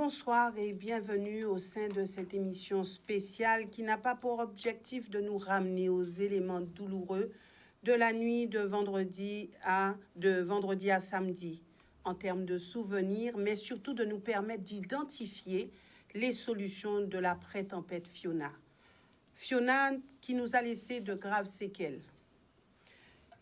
bonsoir et bienvenue au sein de cette émission spéciale qui n'a pas pour objectif de nous ramener aux éléments douloureux de la nuit de vendredi à samedi en termes de souvenirs, mais surtout de nous permettre d'identifier les solutions de l'après-tempête Fiona. Fiona qui nous a laissé de graves séquelles.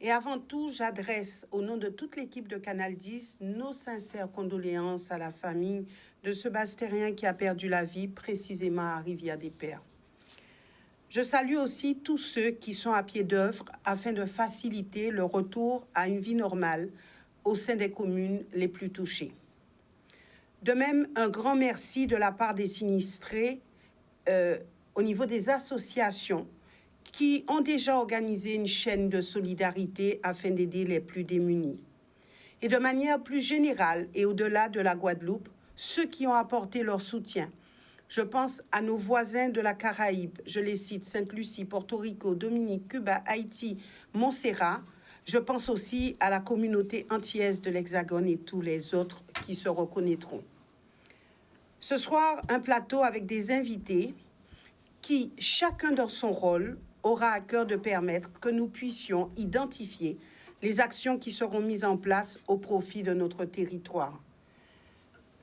Et avant tout, j'adresse au nom de toute l'équipe de Canal 10 nos sincères condoléances à la famille de ce Bastérien qui a perdu la vie précisément à Rivière-des-Pères. Je salue aussi tous ceux qui sont à pied d'œuvre afin de faciliter le retour à une vie normale au sein des communes les plus touchées. De même, un grand merci de la part des sinistrés au niveau des associations qui ont déjà organisé une chaîne de solidarité afin d'aider les plus démunis. Et de manière plus générale et au-delà de la Guadeloupe, ceux qui ont apporté leur soutien. Je pense à nos voisins de la Caraïbe, je les cite, Sainte-Lucie, Porto Rico, Dominique, Cuba, Haïti, Montserrat. Je pense aussi à la communauté antillaise de l'Hexagone et tous les autres qui se reconnaîtront. Ce soir, un plateau avec des invités qui, chacun dans son rôle, aura à cœur de permettre que nous puissions identifier les actions qui seront mises en place au profit de notre territoire.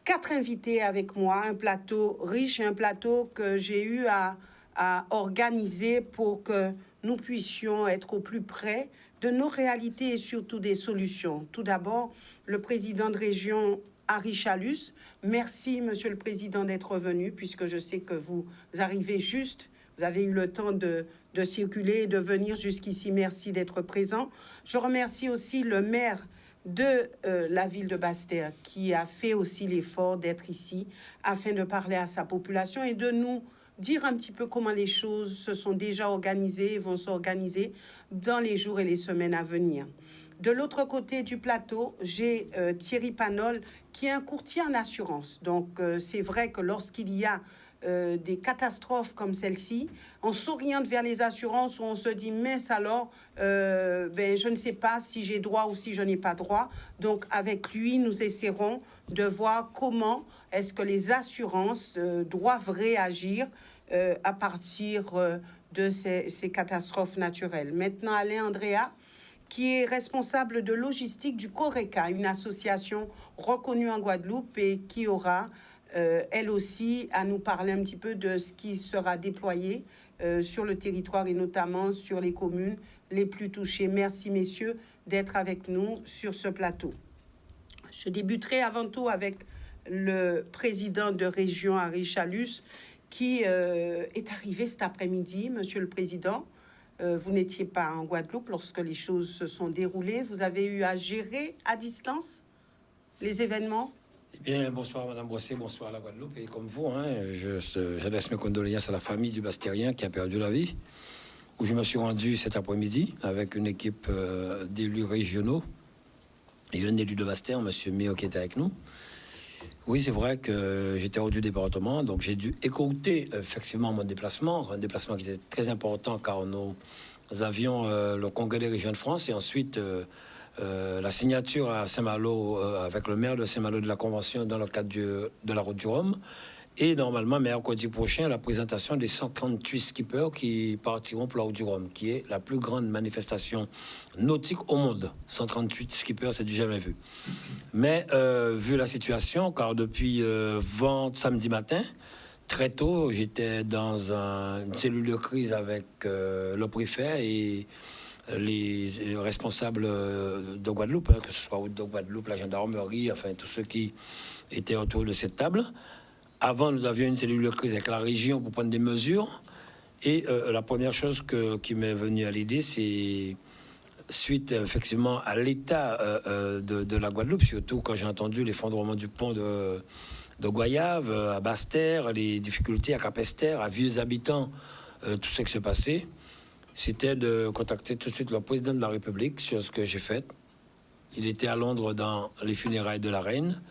4 invités avec moi, un plateau riche et un plateau que j'ai eu à organiser pour que nous puissions être au plus près de nos réalités et surtout des solutions. Tout d'abord, le président de région Harry Chalus. Merci, Monsieur le Président, d'être venu, puisque je sais que vous arrivez juste. Vous avez eu le temps de circuler et de venir jusqu'ici. Merci d'être présent. Je remercie aussi le maire de la ville de Basse-Terre qui a fait aussi l'effort d'être ici afin de parler à sa population et de nous dire un petit peu comment les choses se sont déjà organisées et vont s'organiser dans les jours et les semaines à venir. De l'autre côté du plateau, j'ai Thierry Panol qui est un courtier en assurance. Donc, c'est vrai que lorsqu'il y a des catastrophes comme celle-ci, on s'oriente vers les assurances où on se dit mince alors, je ne sais pas si j'ai droit ou si je n'ai pas droit. Donc avec lui, nous essaierons de voir comment est-ce que les assurances doivent réagir à partir de ces catastrophes naturelles. Maintenant, Alain Andrea, qui est responsable de logistique du CORECA, une association reconnue en Guadeloupe et qui aura elle aussi, à nous parler un petit peu de ce qui sera déployé sur le territoire et notamment sur les communes les plus touchées. Merci, messieurs, d'être avec nous sur ce plateau. Je débuterai avant tout avec le président de région, Harry Chalus, qui est arrivé cet après-midi, Monsieur le Président. Vous n'étiez pas en Guadeloupe lorsque les choses se sont déroulées. Vous avez eu à gérer à distance les événements. Eh bien, bonsoir Madame Brossé, bonsoir à la Guadeloupe. Et comme vous, j'adresse mes condoléances à la famille du Bastérien qui a perdu la vie, où je me suis rendu cet après-midi avec une équipe d'élus régionaux et un élu de Basse-Terre, Monsieur Mio, qui était avec nous. Oui, c'est vrai que j'étais hors du département, donc j'ai dû écouter effectivement mon déplacement, un déplacement qui était très important car nous avions le Congrès des régions de France et ensuite la signature à Saint-Malo avec le maire de Saint-Malo de la Convention dans le cadre de la route du Rhum. Et normalement, mercredi prochain, la présentation des 138 skippers qui partiront pour la route du Rhum, qui est la plus grande manifestation nautique au monde. 138 skippers, c'est du jamais vu. Mais vu la situation, car depuis samedi matin, très tôt, j'étais dans une cellule de crise avec le préfet et les responsables de Guadeloupe, que ce soit de Guadeloupe, la gendarmerie, enfin tous ceux qui étaient autour de cette table. Avant, nous avions une cellule de crise avec la région pour prendre des mesures. Et la première chose qui m'est venue à l'idée, c'est suite effectivement à l'état de la Guadeloupe, surtout quand j'ai entendu l'effondrement du pont de Goyave, à Basse-Terre, les difficultés à Capesterre, à Vieux Habitants, tout ce qui s'est passé. C'était de contacter tout de suite le président de la République sur ce que j'ai fait. Il était à Londres dans les funérailles de la reine.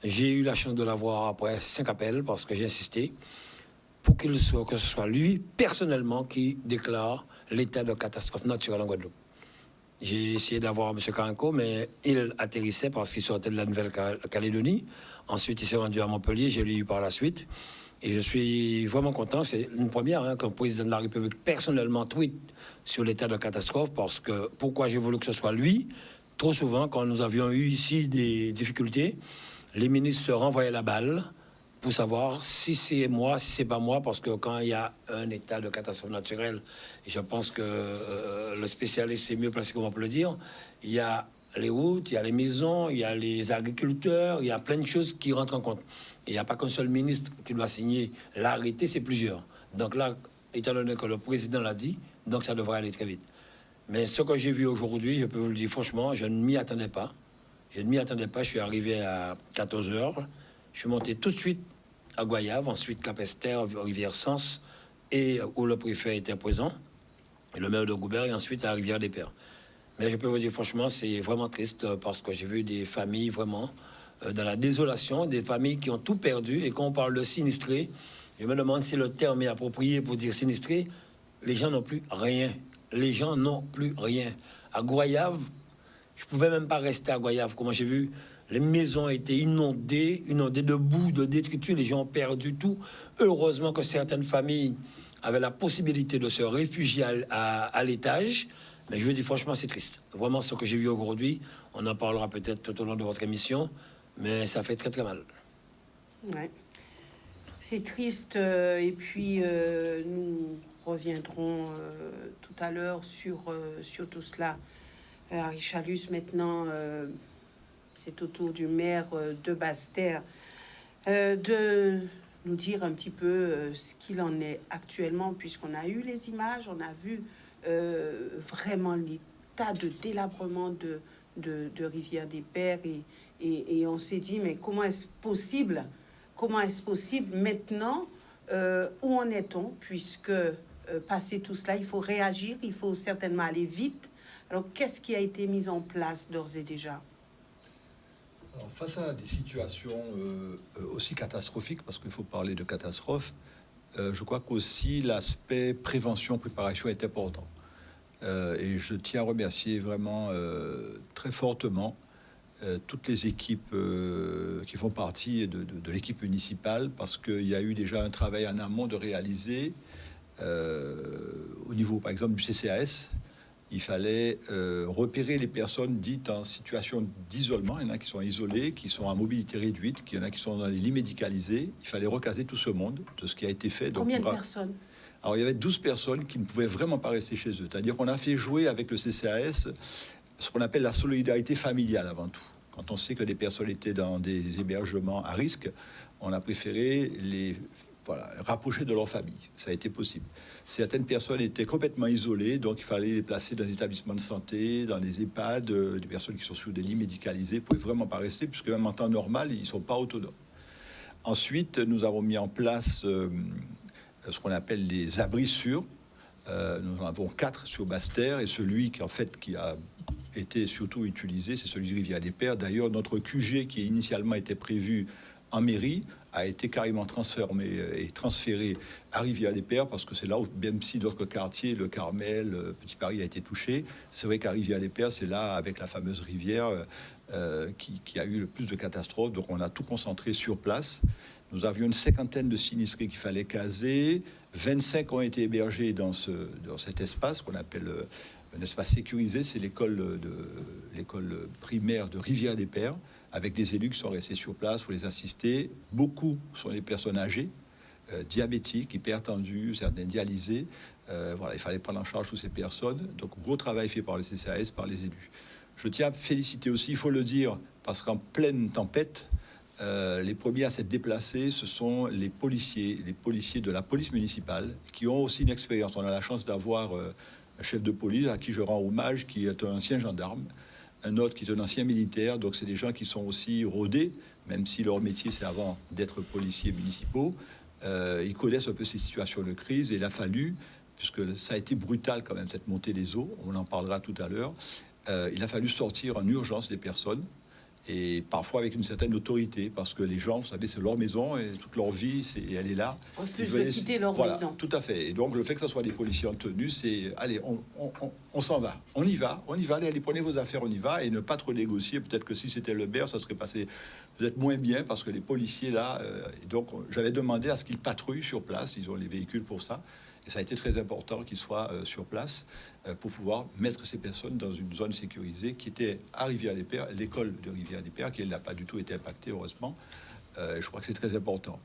J'ai eu la chance de l'avoir après 5 appels parce que j'ai insisté pour que ce soit lui personnellement qui déclare l'état de catastrophe naturelle en Guadeloupe. J'ai essayé d'avoir M. Karanko, mais il atterrissait parce qu'il sortait de la Nouvelle-Calédonie. Ensuite, il s'est rendu à Montpellier, je l'ai eu par la suite. Et je suis vraiment content. C'est une première qu'un président de la République personnellement tweet sur l'état de catastrophe. Parce que pourquoi j'ai voulu que ce soit lui? Trop souvent, quand nous avions eu ici des difficultés, les ministres se renvoyaient la balle pour savoir si c'est moi, si c'est pas moi, parce que quand il y a un état de catastrophe naturelle, je pense que le spécialiste est mieux placé qu'on peut le dire, il y a les routes, il y a les maisons, il y a les agriculteurs, il y a plein de choses qui rentrent en compte. Il n'y a pas qu'un seul ministre qui doit signer l'arrêté, c'est plusieurs. Donc là, étant donné que le président l'a dit, donc ça devrait aller très vite. Mais ce que j'ai vu aujourd'hui, je peux vous le dire franchement, je ne m'y attendais pas. Je ne m'y attendais pas, je suis arrivé à 14 heures. Je suis monté tout de suite à Goyave, ensuite Cap-Esther, Rivière-Sens, et où le préfet était présent, et le maire de Goubert, et ensuite à Rivière-des-Pères. Mais je peux vous dire franchement, c'est vraiment triste parce que j'ai vu des familles vraiment dans la désolation, des familles qui ont tout perdu. Et quand on parle de sinistrés, je me demande si le terme est approprié pour dire sinistrés. Les gens n'ont plus rien. Les gens n'ont plus rien. À Goyave, je pouvais même pas rester à Goyave. Comment j'ai vu, les maisons étaient inondées de boue, de détritus. Les gens ont perdu tout. Heureusement que certaines familles avaient la possibilité de se réfugier à l'étage. Mais je veux dire, franchement, c'est triste. Vraiment, ce que j'ai vu aujourd'hui, on en parlera peut-être tout au long de votre émission, mais ça fait très, très mal. Ouais. C'est triste. Et puis, nous reviendrons tout à l'heure sur tout cela. Harry Chalus, maintenant, c'est au tour du maire de Basse-Terre de nous dire un petit peu ce qu'il en est actuellement, puisqu'on a eu les images, on a vu vraiment l'état de délabrement de Rivière-des-Pères et on s'est dit, mais comment est-ce possible maintenant, où en est-on, puisque passé tout cela, il faut réagir, il faut certainement aller vite. Alors, qu'est-ce qui a été mis en place d'ores et déjà? Alors, face à des situations aussi catastrophiques, parce qu'il faut parler de catastrophe, je crois qu'aussi l'aspect prévention, préparation est important. Et je tiens à remercier vraiment très fortement toutes les équipes qui font partie de l'équipe municipale, parce qu'il y a eu déjà un travail en amont de réaliser au niveau, par exemple, du CCAS. Il fallait repérer les personnes dites en situation d'isolement. Il y en a qui sont isolées, qui sont à mobilité réduite, il y en a qui sont dans les lits médicalisés. Il fallait recaser tout ce monde, de ce qui a été fait. Combien de personnes? Alors, il y avait 12 personnes qui ne pouvaient vraiment pas rester chez eux. C'est-à-dire qu'on a fait jouer avec le CCAS ce qu'on appelle la solidarité familiale avant tout. Quand on sait que des personnes étaient dans des hébergements à risque, on a préféré les rapprocher de leur famille. Ça a été possible. Certaines personnes étaient complètement isolées, donc il fallait les placer dans des établissements de santé, dans des EHPAD, des personnes qui sont sur des lits médicalisés, ne pouvaient vraiment pas rester, puisque même en temps normal, ils ne sont pas autonomes. Ensuite, nous avons mis en place ce qu'on appelle les abris sûrs. Nous en avons 4 sur Basse-Terre, et celui qui a été surtout utilisé, c'est celui de Rivière-des-Pères. D'ailleurs, notre QG, qui initialement était prévu en mairie, a été carrément transformé et transféré à Rivière-des-Pères, parce que c'est là où, même si d'autres quartiers, le Carmel, Petit Paris, a été touché, c'est vrai qu'à Rivière-des-Pères, c'est là, avec la fameuse rivière, qui a eu le plus de catastrophes. Donc on a tout concentré sur place. Nous avions une 50aine de sinistrés qu'il fallait caser. 25 ont été hébergés dans cet espace qu'on appelle un espace sécurisé. C'est l'école primaire de Rivière-des-Pères, avec des élus qui sont restés sur place pour les assister. Beaucoup sont des personnes âgées, diabétiques, hypertendues, certaines dialysées. Il fallait prendre en charge toutes ces personnes. Donc, gros travail fait par le CCAS, par les élus. Je tiens à féliciter aussi, il faut le dire, parce qu'en pleine tempête, les premiers à s'être déplacés, ce sont les policiers de la police municipale, qui ont aussi une expérience. On a la chance d'avoir un chef de police à qui je rends hommage, qui est un ancien gendarme, un autre qui est un ancien militaire. Donc c'est des gens qui sont aussi rodés, même si leur métier c'est avant d'être policiers municipaux. Ils connaissent un peu ces situations de crise, et il a fallu, puisque ça a été brutal quand même, cette montée des eaux, on en parlera tout à l'heure, il a fallu sortir en urgence des personnes. et parfois avec une certaine autorité, parce que les gens, vous savez, c'est leur maison et toute leur vie, elle est là. Refusent de quitter leur voilà, maison. tout à fait. Et donc le fait que ce soit des policiers en tenue, c'est allez, on s'en va, on y va, allez, prenez vos affaires, on y va, et ne pas trop négocier. Peut-être que si c'était le maire, ça serait passé peut-être moins bien, parce que les policiers là, et donc j'avais demandé à ce qu'ils patrouillent sur place, ils ont les véhicules pour ça. Et ça a été très important qu'ils soient sur place pour pouvoir mettre ces personnes dans une zone sécurisée qui était à Rivière-des-Pères, l'école de Rivière-des-Pères, qui n'a pas du tout été impactée, heureusement. Je crois que c'est très important.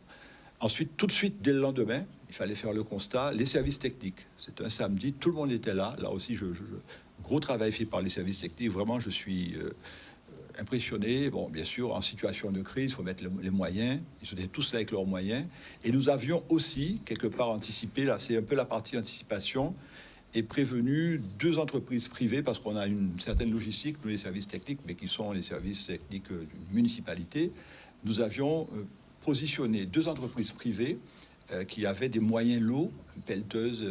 Ensuite, tout de suite, dès le lendemain, il fallait faire le constat, les services techniques. C'est un samedi, tout le monde était là. Là aussi, gros travail fait par les services techniques. Vraiment, je suis impressionnés. Bon, bien sûr, en situation de crise, il faut mettre les moyens. Ils étaient tous là avec leurs moyens. Et nous avions aussi, quelque part, anticipé, là, c'est un peu la partie anticipation, et prévenu 2 entreprises privées, parce qu'on a une certaine logistique, nous, les services techniques, mais qui sont les services techniques d'une municipalité. Nous avions positionné 2 entreprises privées qui avaient des moyens lourds, pelleteuses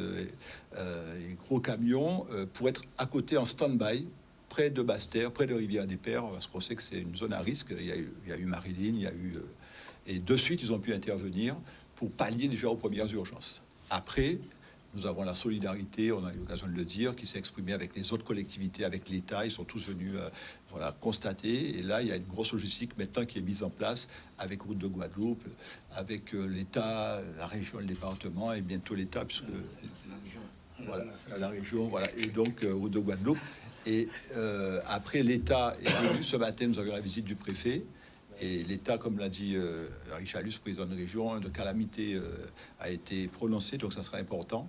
et gros camions, pour être à côté en stand-by, près de Basse-Terre, près de Rivière-des-Pères, parce qu'on sait que c'est une zone à risque. Il y a eu Marilyn, il y a eu... et de suite, ils ont pu intervenir pour pallier déjà aux premières urgences. Après, nous avons la solidarité, on a eu l'occasion de le dire, qui s'est exprimée avec les autres collectivités, avec l'État. Ils sont tous venus constater. Et là, il y a une grosse logistique maintenant qui est mise en place avec Route de Guadeloupe, avec l'État, la région, le département et bientôt l'État, puisque C'est la région. voilà, la région, voilà. Et donc, Route de Guadeloupe. Et après, l'État est venu. Ce matin, nous avions la visite du préfet. Et l'État, comme l'a dit Richard Luce, président de région, de calamité a été prononcé, donc ça sera important.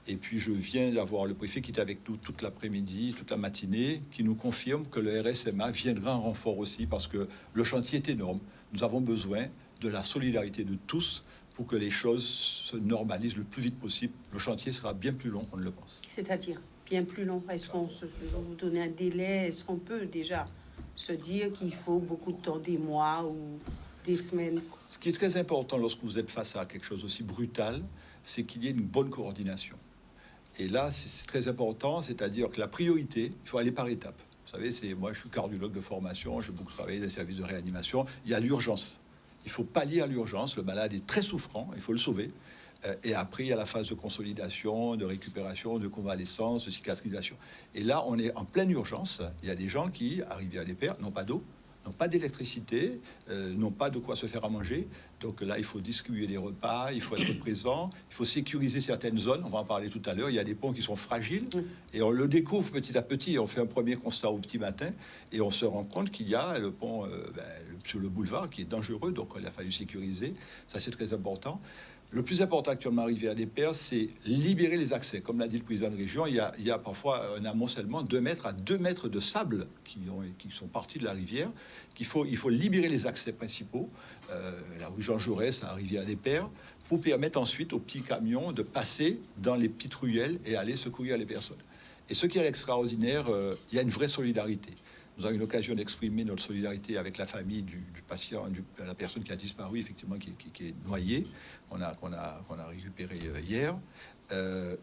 Et puis, je viens d'avoir le préfet qui était avec nous toute l'après-midi, toute la matinée, qui nous confirme que le RSMA viendra en renfort aussi, parce que le chantier est énorme. Nous avons besoin de la solidarité de tous pour que les choses se normalisent le plus vite possible. Le chantier sera bien plus long qu'on ne le pense. C'est-à-dire bien plus long. Est-ce qu'on vous donner un délai? Est-ce qu'on peut déjà se dire qu'il faut beaucoup de temps, des mois ou des semaines? Ce qui est très important lorsque vous êtes face à quelque chose aussi brutal, c'est qu'il y ait une bonne coordination. Et là, c'est très important, c'est-à-dire que la priorité, il faut aller par étapes. Vous savez, moi, je suis cardiologue de formation, j'ai beaucoup travaillé dans les services de réanimation. Il y a l'urgence. Il faut pallier à l'urgence. Le malade est très souffrant, il faut le sauver. Et après, il y a la phase de consolidation, de récupération, de convalescence, de cicatrisation. Et là, on est en pleine urgence. Il y a des gens qui, à Rivière-des-Pères, n'ont pas d'eau, n'ont pas d'électricité, n'ont pas de quoi se faire à manger. Donc là, il faut distribuer les repas, il faut être présent, il faut sécuriser certaines zones. On va en parler tout à l'heure. Il y a des ponts qui sont fragiles et on le découvre petit à petit. On fait un premier constat au petit matin et on se rend compte qu'il y a le pont sur le boulevard qui est dangereux. Donc il a fallu sécuriser. Ça, c'est très important. Le plus important actuellement à Rivière-des-Pères, c'est libérer les accès. Comme l'a dit le président de région, il y a parfois un amoncellement 2 mètres à 2 mètres de sable qui sont partis de la rivière. Il faut libérer les accès principaux, la rue Jean Jaurès à Rivière-des-Pères, pour permettre ensuite aux petits camions de passer dans les petites ruelles et aller secourir les personnes. Et ce qui est extraordinaire, il y a une vraie solidarité. Nous avons eu l'occasion d'exprimer notre solidarité avec la famille du patient, la personne qui a disparu, effectivement, qui est noyée, qu'on a récupéré hier.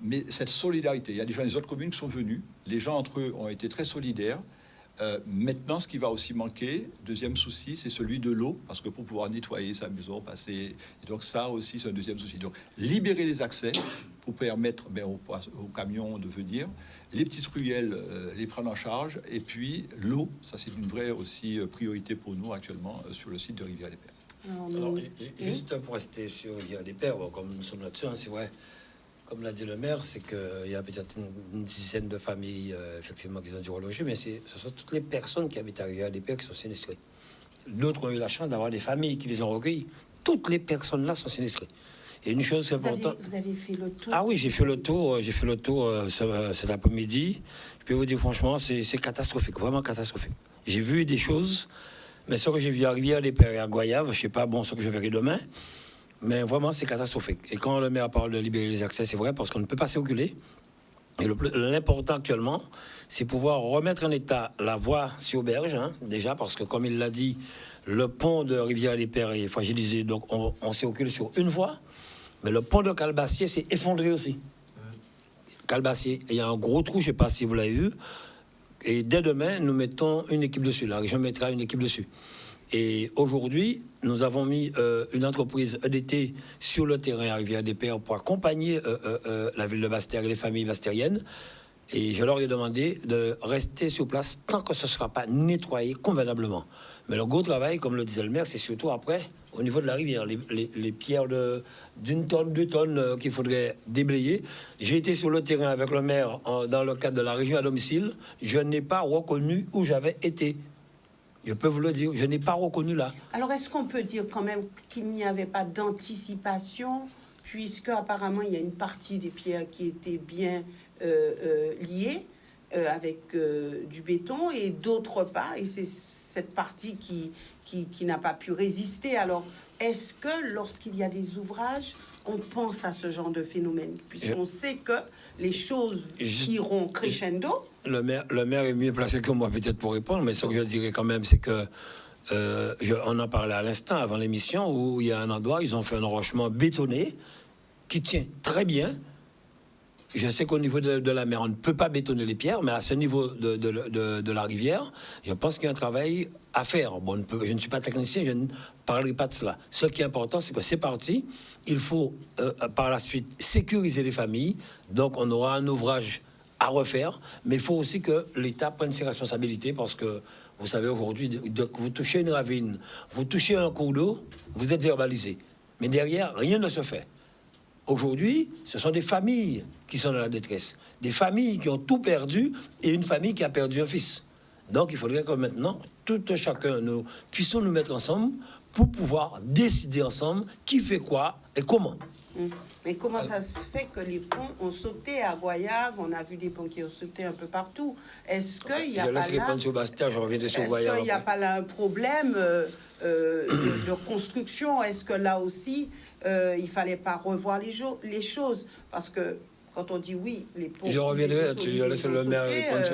Mais cette solidarité, il y a déjà les autres communes qui sont venues. Les gens entre eux ont été très solidaires. Maintenant, ce qui va aussi manquer, deuxième souci, c'est celui de l'eau, parce que pour pouvoir nettoyer sa maison, passer... Et donc ça aussi, c'est un deuxième souci. Donc, libérer les accès pour permettre aux camions de venir, les petites ruelles, les prendre en charge, et puis l'eau, ça c'est une vraie aussi priorité pour nous actuellement sur le site de Rivière-des-Pères. Alors, juste pour rester sur Rivière-des-Pères, comme nous sommes là-dessus, c'est vrai, comme l'a dit le maire, c'est qu'il y a peut-être une dizaine de familles, effectivement, qui ont dû reloger, mais ce sont toutes les personnes qui habitent à Rivière-des-Pères qui sont sinistrées. D'autres ont eu la chance d'avoir des familles qui les ont recueillis. Toutes les personnes-là sont sinistrées. Et une chose importante... Vous avez fait le tour? Ah oui, j'ai fait le tour cet après-midi. Je peux vous dire franchement, c'est catastrophique, vraiment catastrophique. J'ai vu des choses, mais ce que j'ai vu à Rivière-des-Pères et à Goyave, je sais pas, ce que je verrai demain, mais vraiment, c'est catastrophique. Et quand le maire parle de libérer les accès, c'est vrai, parce qu'on ne peut pas circuler. Et l'important actuellement, c'est pouvoir remettre en état la voie sur Berge, déjà, parce que comme il l'a dit, le pont de Rivière-des-Pères est fragilisé, donc on circule sur une voie. Mais le pont de Calbassier s'est effondré aussi. Calbassier, il y a un gros trou, je ne sais pas si vous l'avez vu. Et dès demain, nous mettons une équipe dessus. La région mettra une équipe dessus. Et aujourd'hui, nous avons mis une entreprise EDT sur le terrain à Rivière-des-Pères pour accompagner la ville de Basse-Terre et les familles bastériennes. Et je leur ai demandé de rester sur place tant que ce ne sera pas nettoyé convenablement. Mais le gros travail, comme le disait le maire, c'est surtout après, au niveau de la rivière, les pierres d'une tonne, 2 tonnes qu'il faudrait déblayer. J'ai été sur le terrain avec le maire dans le cadre de la région à domicile. Je n'ai pas reconnu où j'avais été. Je peux vous le dire, je n'ai pas reconnu là. Alors, est-ce qu'on peut dire quand même qu'il n'y avait pas d'anticipation, puisque apparemment il y a une partie des pierres qui étaient bien liées avec du béton et d'autres pas, et c'est cette partie qui n'a pas pu résister. Alors, est-ce que lorsqu'il y a des ouvrages, on pense à ce genre de phénomène, puisqu'on sait que les choses iront crescendo? Le maire est mieux placé que moi peut-être pour répondre, mais ce que je dirais quand même, c'est que on en parlait à l'instant avant l'émission, où il y a un endroit, ils ont fait un enrochement bétonné qui tient très bien. Je sais qu'au niveau de la mer, on ne peut pas bétonner les pierres, mais à ce niveau de la rivière, je pense qu'il y a un travail à faire. Bon, je ne suis pas technicien, je ne parlerai pas de cela. Ce qui est important, c'est que c'est parti. Il faut par la suite sécuriser les familles. Donc, on aura un ouvrage à refaire, mais il faut aussi que l'État prenne ses responsabilités parce que, vous savez, aujourd'hui, vous touchez une ravine, vous touchez un cours d'eau, vous êtes verbalisé. Mais derrière, rien ne se fait. Aujourd'hui, ce sont des familles qui sont dans la détresse, des familles qui ont tout perdu et une famille qui a perdu un fils. Donc, il faudrait que maintenant, tout chacun, nous puissions nous mettre ensemble pour pouvoir décider ensemble qui fait quoi et comment. Mais comment ça se fait que les ponts ont sauté à Goyave? On a vu des ponts qui ont sauté un peu partout. Est-ce qu'il y a pas là... Est-ce qu'il n'y a pas là un problème de construction? Est-ce que là aussi, il fallait pas revoir les choses? Parce que quand on dit oui, les ponts... Je reviendrai, je laisse le maire répondre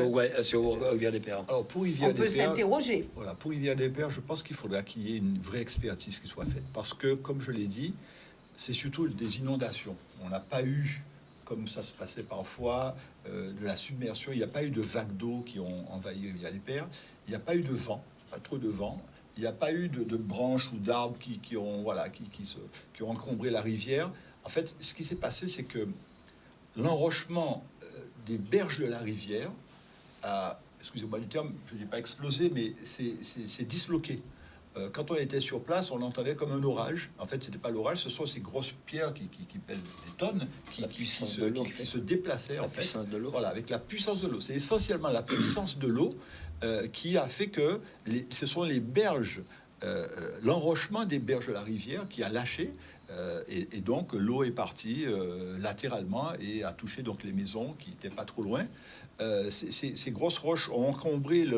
sur Rivière-des-Pères. Alors, pour On Rivière-des-Pères, peut s'interroger. Voilà, pour Rivière-des-Pères, je pense qu'il faudra qu'il y ait une vraie expertise qui soit faite. Parce que, comme je l'ai dit, c'est surtout des inondations. On n'a pas eu, comme ça se passait parfois, de la submersion. Il n'y a pas eu de vagues d'eau qui ont envahi Rivière-des-Pères. Il n'y a pas eu de vent, pas trop de vent. Il n'y a pas eu de branches ou d'arbres qui ont encombré la rivière. En fait, ce qui s'est passé, c'est que l'enrochement des berges de la rivière a, excusez-moi du terme, je ne dis pas explosé, mais c'est disloqué. Quand on était sur place, on l'entendait comme un orage. En fait, ce n'était pas l'orage, ce sont ces grosses pierres qui pèsent des tonnes, qui se déplaçaient, en fait. Voilà, avec la puissance de l'eau. C'est essentiellement la puissance de l'eau qui a fait que ce sont les berges, l'enrochement des berges de la rivière qui a lâché. Et donc l'eau est partie latéralement et a touché donc les maisons qui n'étaient pas trop loin. Ces grosses roches ont encombré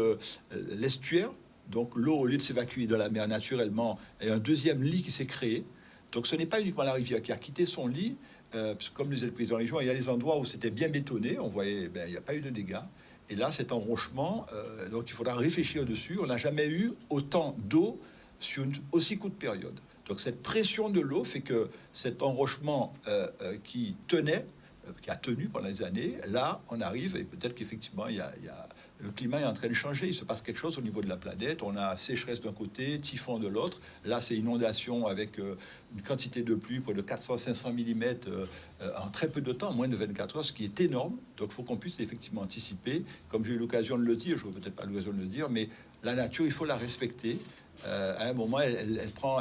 l'estuaire. Donc l'eau, au lieu de s'évacuer de la mer naturellement, il y a un deuxième lit qui s'est créé. Donc ce n'est pas uniquement la rivière qui a quitté son lit, parce que comme le disait le président de la région, il y a des endroits où c'était bien bétonné, on voyait, il n'y a pas eu de dégâts. Et là, cet enrochement, donc il faudra réfléchir dessus. On n'a jamais eu autant d'eau sur une aussi courte période. Donc cette pression de l'eau fait que cet enrochement qui a tenu pendant les années, là, on arrive, et peut-être qu'effectivement, le climat est en train de changer, il se passe quelque chose au niveau de la planète, on a sécheresse d'un côté, typhon de l'autre, là c'est inondation avec une quantité de pluie, près de 400-500 mm en très peu de temps, moins de 24 heures, ce qui est énorme, donc il faut qu'on puisse effectivement anticiper, comme j'ai eu l'occasion de le dire, je n'ai peut-être pas l'occasion de le dire, mais la nature, il faut la respecter. À un moment, elle prend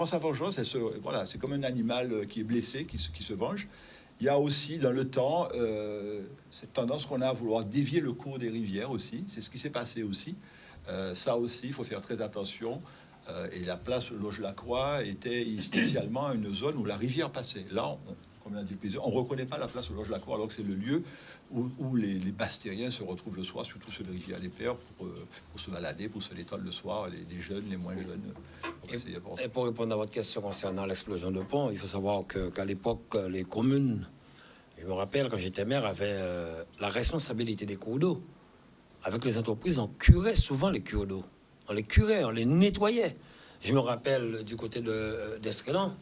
sa vengeance, voilà, c'est comme un animal qui est blessé, qui se venge. Il y a aussi dans le temps cette tendance qu'on a à vouloir dévier le cours des rivières aussi. C'est ce qui s'est passé aussi. Ça aussi, il faut faire très attention. Et la place Loge-la-Croix était initialement une zone où la rivière passait. Là, comme l'a dit le président, on ne reconnaît pas la place Loge-la-Croix alors que c'est le lieu où les Bastériens se retrouvent le soir, surtout ceux de Rivière-des-Pères, pour se balader, pour se détendre le soir, les jeunes, les moins jeunes. Et pour répondre à votre question concernant l'explosion de pont, il faut savoir qu'à l'époque, les communes, je me rappelle quand j'étais maire, avaient la responsabilité des cours d'eau. Avec les entreprises, on curait souvent les cours d'eau. On les curait, on les nettoyait. Je me rappelle du côté d'Estrelan,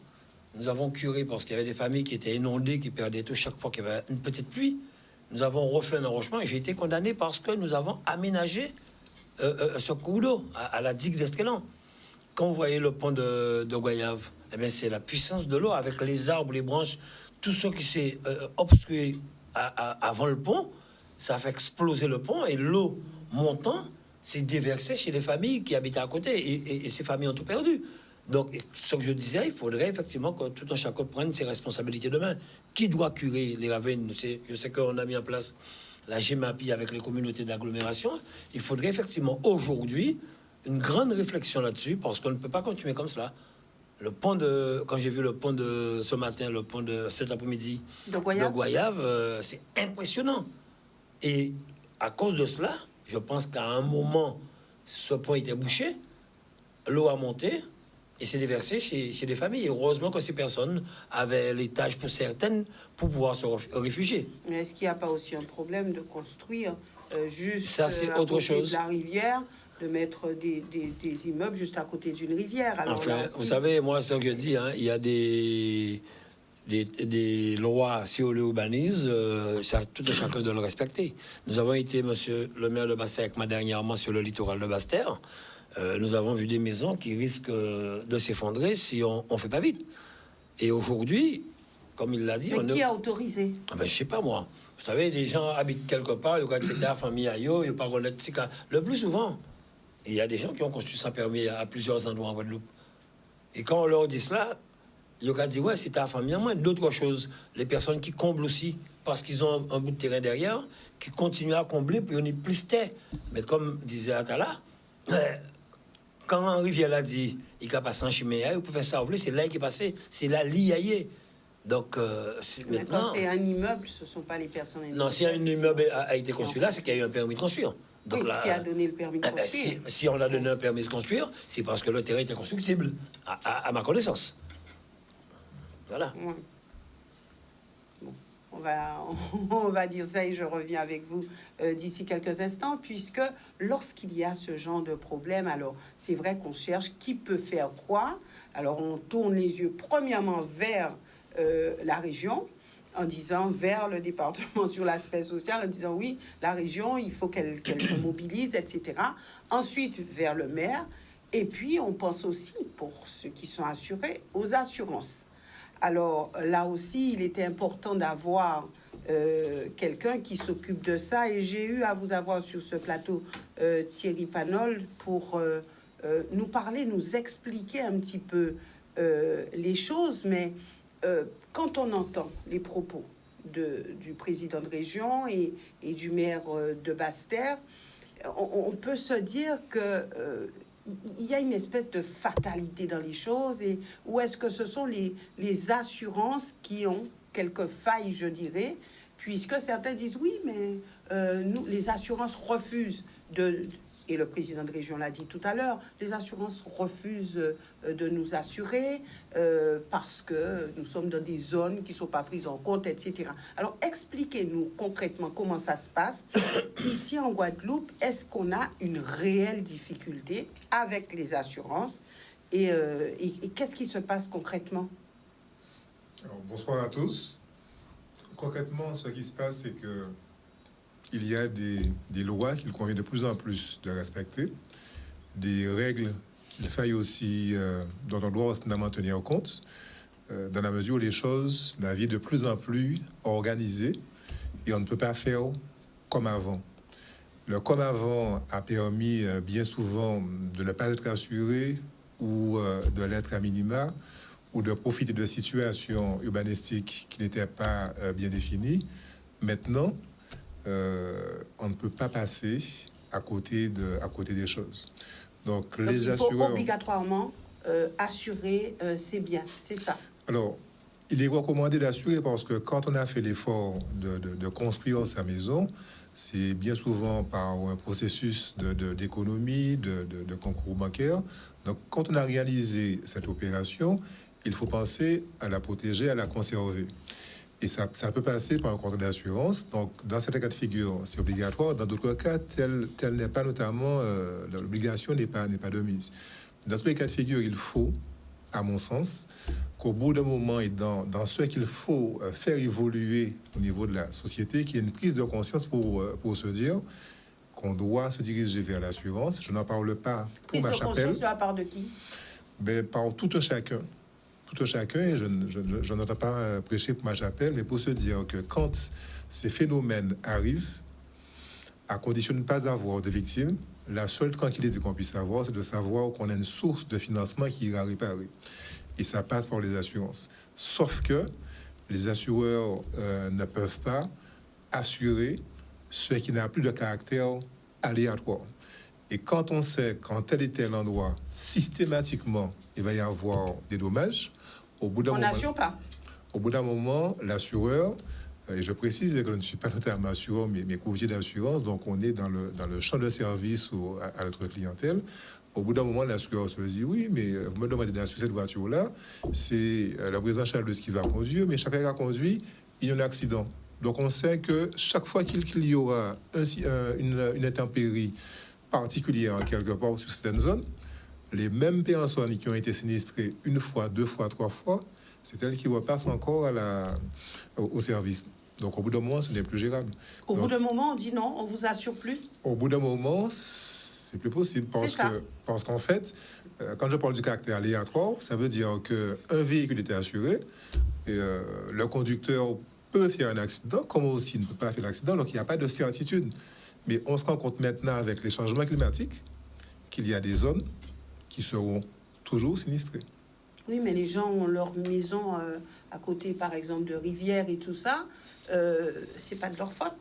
nous avons curé parce qu'il y avait des familles qui étaient inondées, qui perdaient tout chaque fois qu'il y avait une petite pluie. nous avons refait un enrochement et j'ai été condamné parce que nous avons aménagé ce cours d'eau à la digue d'Estrelan. Quand vous voyez le pont de Goyave, eh bien, c'est la puissance de l'eau avec les arbres, les branches, tout ce qui s'est obstrué avant le pont, ça fait exploser le pont et l'eau montant s'est déversée chez les familles qui habitaient à côté et ces familles ont tout perdu. Donc, ce que je disais, il faudrait effectivement que tout un chacun prenne ses responsabilités demain. Qui doit curer les ravines? Je sais qu'on a mis en place la GEMAPI avec les communautés d'agglomération. Il faudrait effectivement aujourd'hui une grande réflexion là-dessus parce qu'on ne peut pas continuer comme cela. Le pont quand j'ai vu le pont de ce matin, le pont de cet après-midi de Goyave, c'est impressionnant. Et à cause de cela, je pense qu'à un moment, ce pont était bouché, l'eau a monté et s'est déversée chez les familles. Et heureusement que ces personnes avaient les tâches pour certaines pour pouvoir se réfugier. Mais est-ce qu'il n'y a pas aussi un problème de construire juste ça, c'est à autre côté chose. de la rivière, de mettre des immeubles juste à côté d'une rivière? Alors, enfin, aussi... vous savez, moi, ce que je dis, hein, il y a des lois, si on les urbanise, c'est tout un chacun de le respecter. Nous avons été, monsieur le maire de Basse-Terre, avec moi dernièrement sur le littoral de Basse-Terre. Nous avons vu des maisons qui risquent de s'effondrer si on ne fait pas vite. Et aujourd'hui, comme il l'a dit... Mais qui a autorisé? Je sais pas, moi. Vous savez, les gens habitent quelque part, ils ont la famille ailleurs, ils parlent de... Le plus souvent, il y a des gens qui ont construit sans permis à plusieurs endroits en Guadeloupe. Et quand on leur dit cela, ils ont dit, ouais, c'est ta famille. Moins d'autres choses. Les personnes qui comblent aussi, parce qu'ils ont un bout de terrain derrière, qui continuent à combler, puis on est plus terre. Mais comme disait Atala, quand Rivière l'a dit, il a passé en chimie, il peut faire ça, c'est là qui est passé, c'est là l'IAE. Donc, maintenant... Quand c'est un immeuble, ce ne sont pas les personnes... Non, si un immeuble a été construit là, c'est qu'il y a eu un permis de construire. Donc, oui, là, qui a donné le permis de construire? Si on a donné un permis de construire, c'est parce que le terrain était constructible, à ma connaissance. Voilà. Ouais. Bon, on va dire ça et je reviens avec vous d'ici quelques instants, puisque lorsqu'il y a ce genre de problème, alors c'est vrai qu'on cherche qui peut faire quoi. Alors on tourne les yeux premièrement vers la région, en disant vers le département sur l'aspect social, en disant oui, la région, il faut qu'elle se mobilise, etc. Ensuite, vers le maire. Et puis, on pense aussi, pour ceux qui sont assurés, aux assurances. Alors, là aussi, il était important d'avoir quelqu'un qui s'occupe de ça. Et j'ai eu à vous avoir sur ce plateau Thierry Panol pour nous parler, nous expliquer un petit peu les choses, mais... quand on entend les propos du président de région et du maire de Basse-Terre, on peut se dire que il y a une espèce de fatalité dans les choses, ou est-ce que ce sont les assurances qui ont quelques failles, je dirais, puisque certains disent oui, mais nous, les assurances refusent et le président de région l'a dit tout à l'heure, les assurances refusent de nous assurer parce que nous sommes dans des zones qui ne sont pas prises en compte, etc. Alors, expliquez-nous concrètement comment ça se passe. Ici, en Guadeloupe, est-ce qu'on a une réelle difficulté avec les assurances et qu'est-ce qui se passe concrètement? Alors, bonsoir à tous. Concrètement, ce qui se passe, c'est que il y a des lois qu'il convient de plus en plus de respecter, des règles qu'il faille aussi, dont on doit aussi tenir compte, dans la mesure où les choses, la vie est de plus en plus organisée et on ne peut pas faire comme avant. Le comme avant a permis bien souvent de ne pas être assuré ou de l'être à minima ou de profiter de situations urbanistiques qui n'étaient pas bien définies. Maintenant, on ne peut pas passer à côté des choses. Donc les assureurs... Il faut obligatoirement assurer ses biens, c'est ça? Alors, il est recommandé d'assurer parce que quand on a fait l'effort de construire sa maison, c'est bien souvent par un processus d'économie, de concours bancaire. Donc quand on a réalisé cette opération, il faut penser à la protéger, à la conserver. Et ça peut passer par un contrat d'assurance. Donc, dans certains cas de figure, c'est obligatoire. Dans d'autres cas, tel n'est pas, notamment, l'obligation n'est pas de mise. Dans tous les cas de figure, il faut, à mon sens, qu'au bout d'un moment et dans ce qu'il faut faire évoluer au niveau de la société, qu'il y ait une prise de conscience pour se dire qu'on doit se diriger vers l'assurance. Je n'en parle pas pour Prise ma de chapelle. conscience de la part de qui? Ben, par tout un chacun. Tout un chacun, et je n'entends pas prêcher pour ma chapelle, mais pour se dire que quand ces phénomènes arrivent, à condition de ne pas avoir de victimes, la seule tranquillité qu'on puisse avoir, c'est de savoir qu'on a une source de financement qui ira réparer. Et ça passe par les assurances. Sauf que les assureurs ne peuvent pas assurer ce qui n'a plus de caractère aléatoire. Et quand on sait qu'en tel et tel endroit, systématiquement, il va y avoir des dommages, au bout d'un On moment, n'assure pas. au bout d'un moment, l'assureur, et je précise que je ne suis pas notamment assureur, mais courtier d'assurance, donc on est dans le champ de service à notre clientèle. Au bout d'un moment, l'assureur se dit, oui, mais vous me demandez d'assurer cette voiture-là, c'est la prise en charge de ce qui va conduire, mais chacun qui a conduit, il y a un accident. Donc on sait que chaque fois qu'il y aura une intempérie particulière quelque part sur certaines zones, les mêmes personnes qui ont été sinistrées une fois, deux fois, trois fois, c'est elles qui repassent encore au service. Donc au bout d'un moment, ce n'est plus gérable. Au Donc, bout d'un moment, on dit non, on vous assure plus. au bout d'un moment, c'est plus possible parce qu'en fait, quand je parle du caractère aléatoire, ça veut dire qu'un véhicule était assuré et le conducteur peut faire un accident, comme aussi ne peut pas faire l'accident, donc il n'y a pas de certitude. Mais on se rend compte maintenant avec les changements climatiques qu'il y a des zones qui seront toujours sinistrées. Oui, mais les gens ont leur maison à côté, par exemple, de rivières et tout ça. C'est pas de leur faute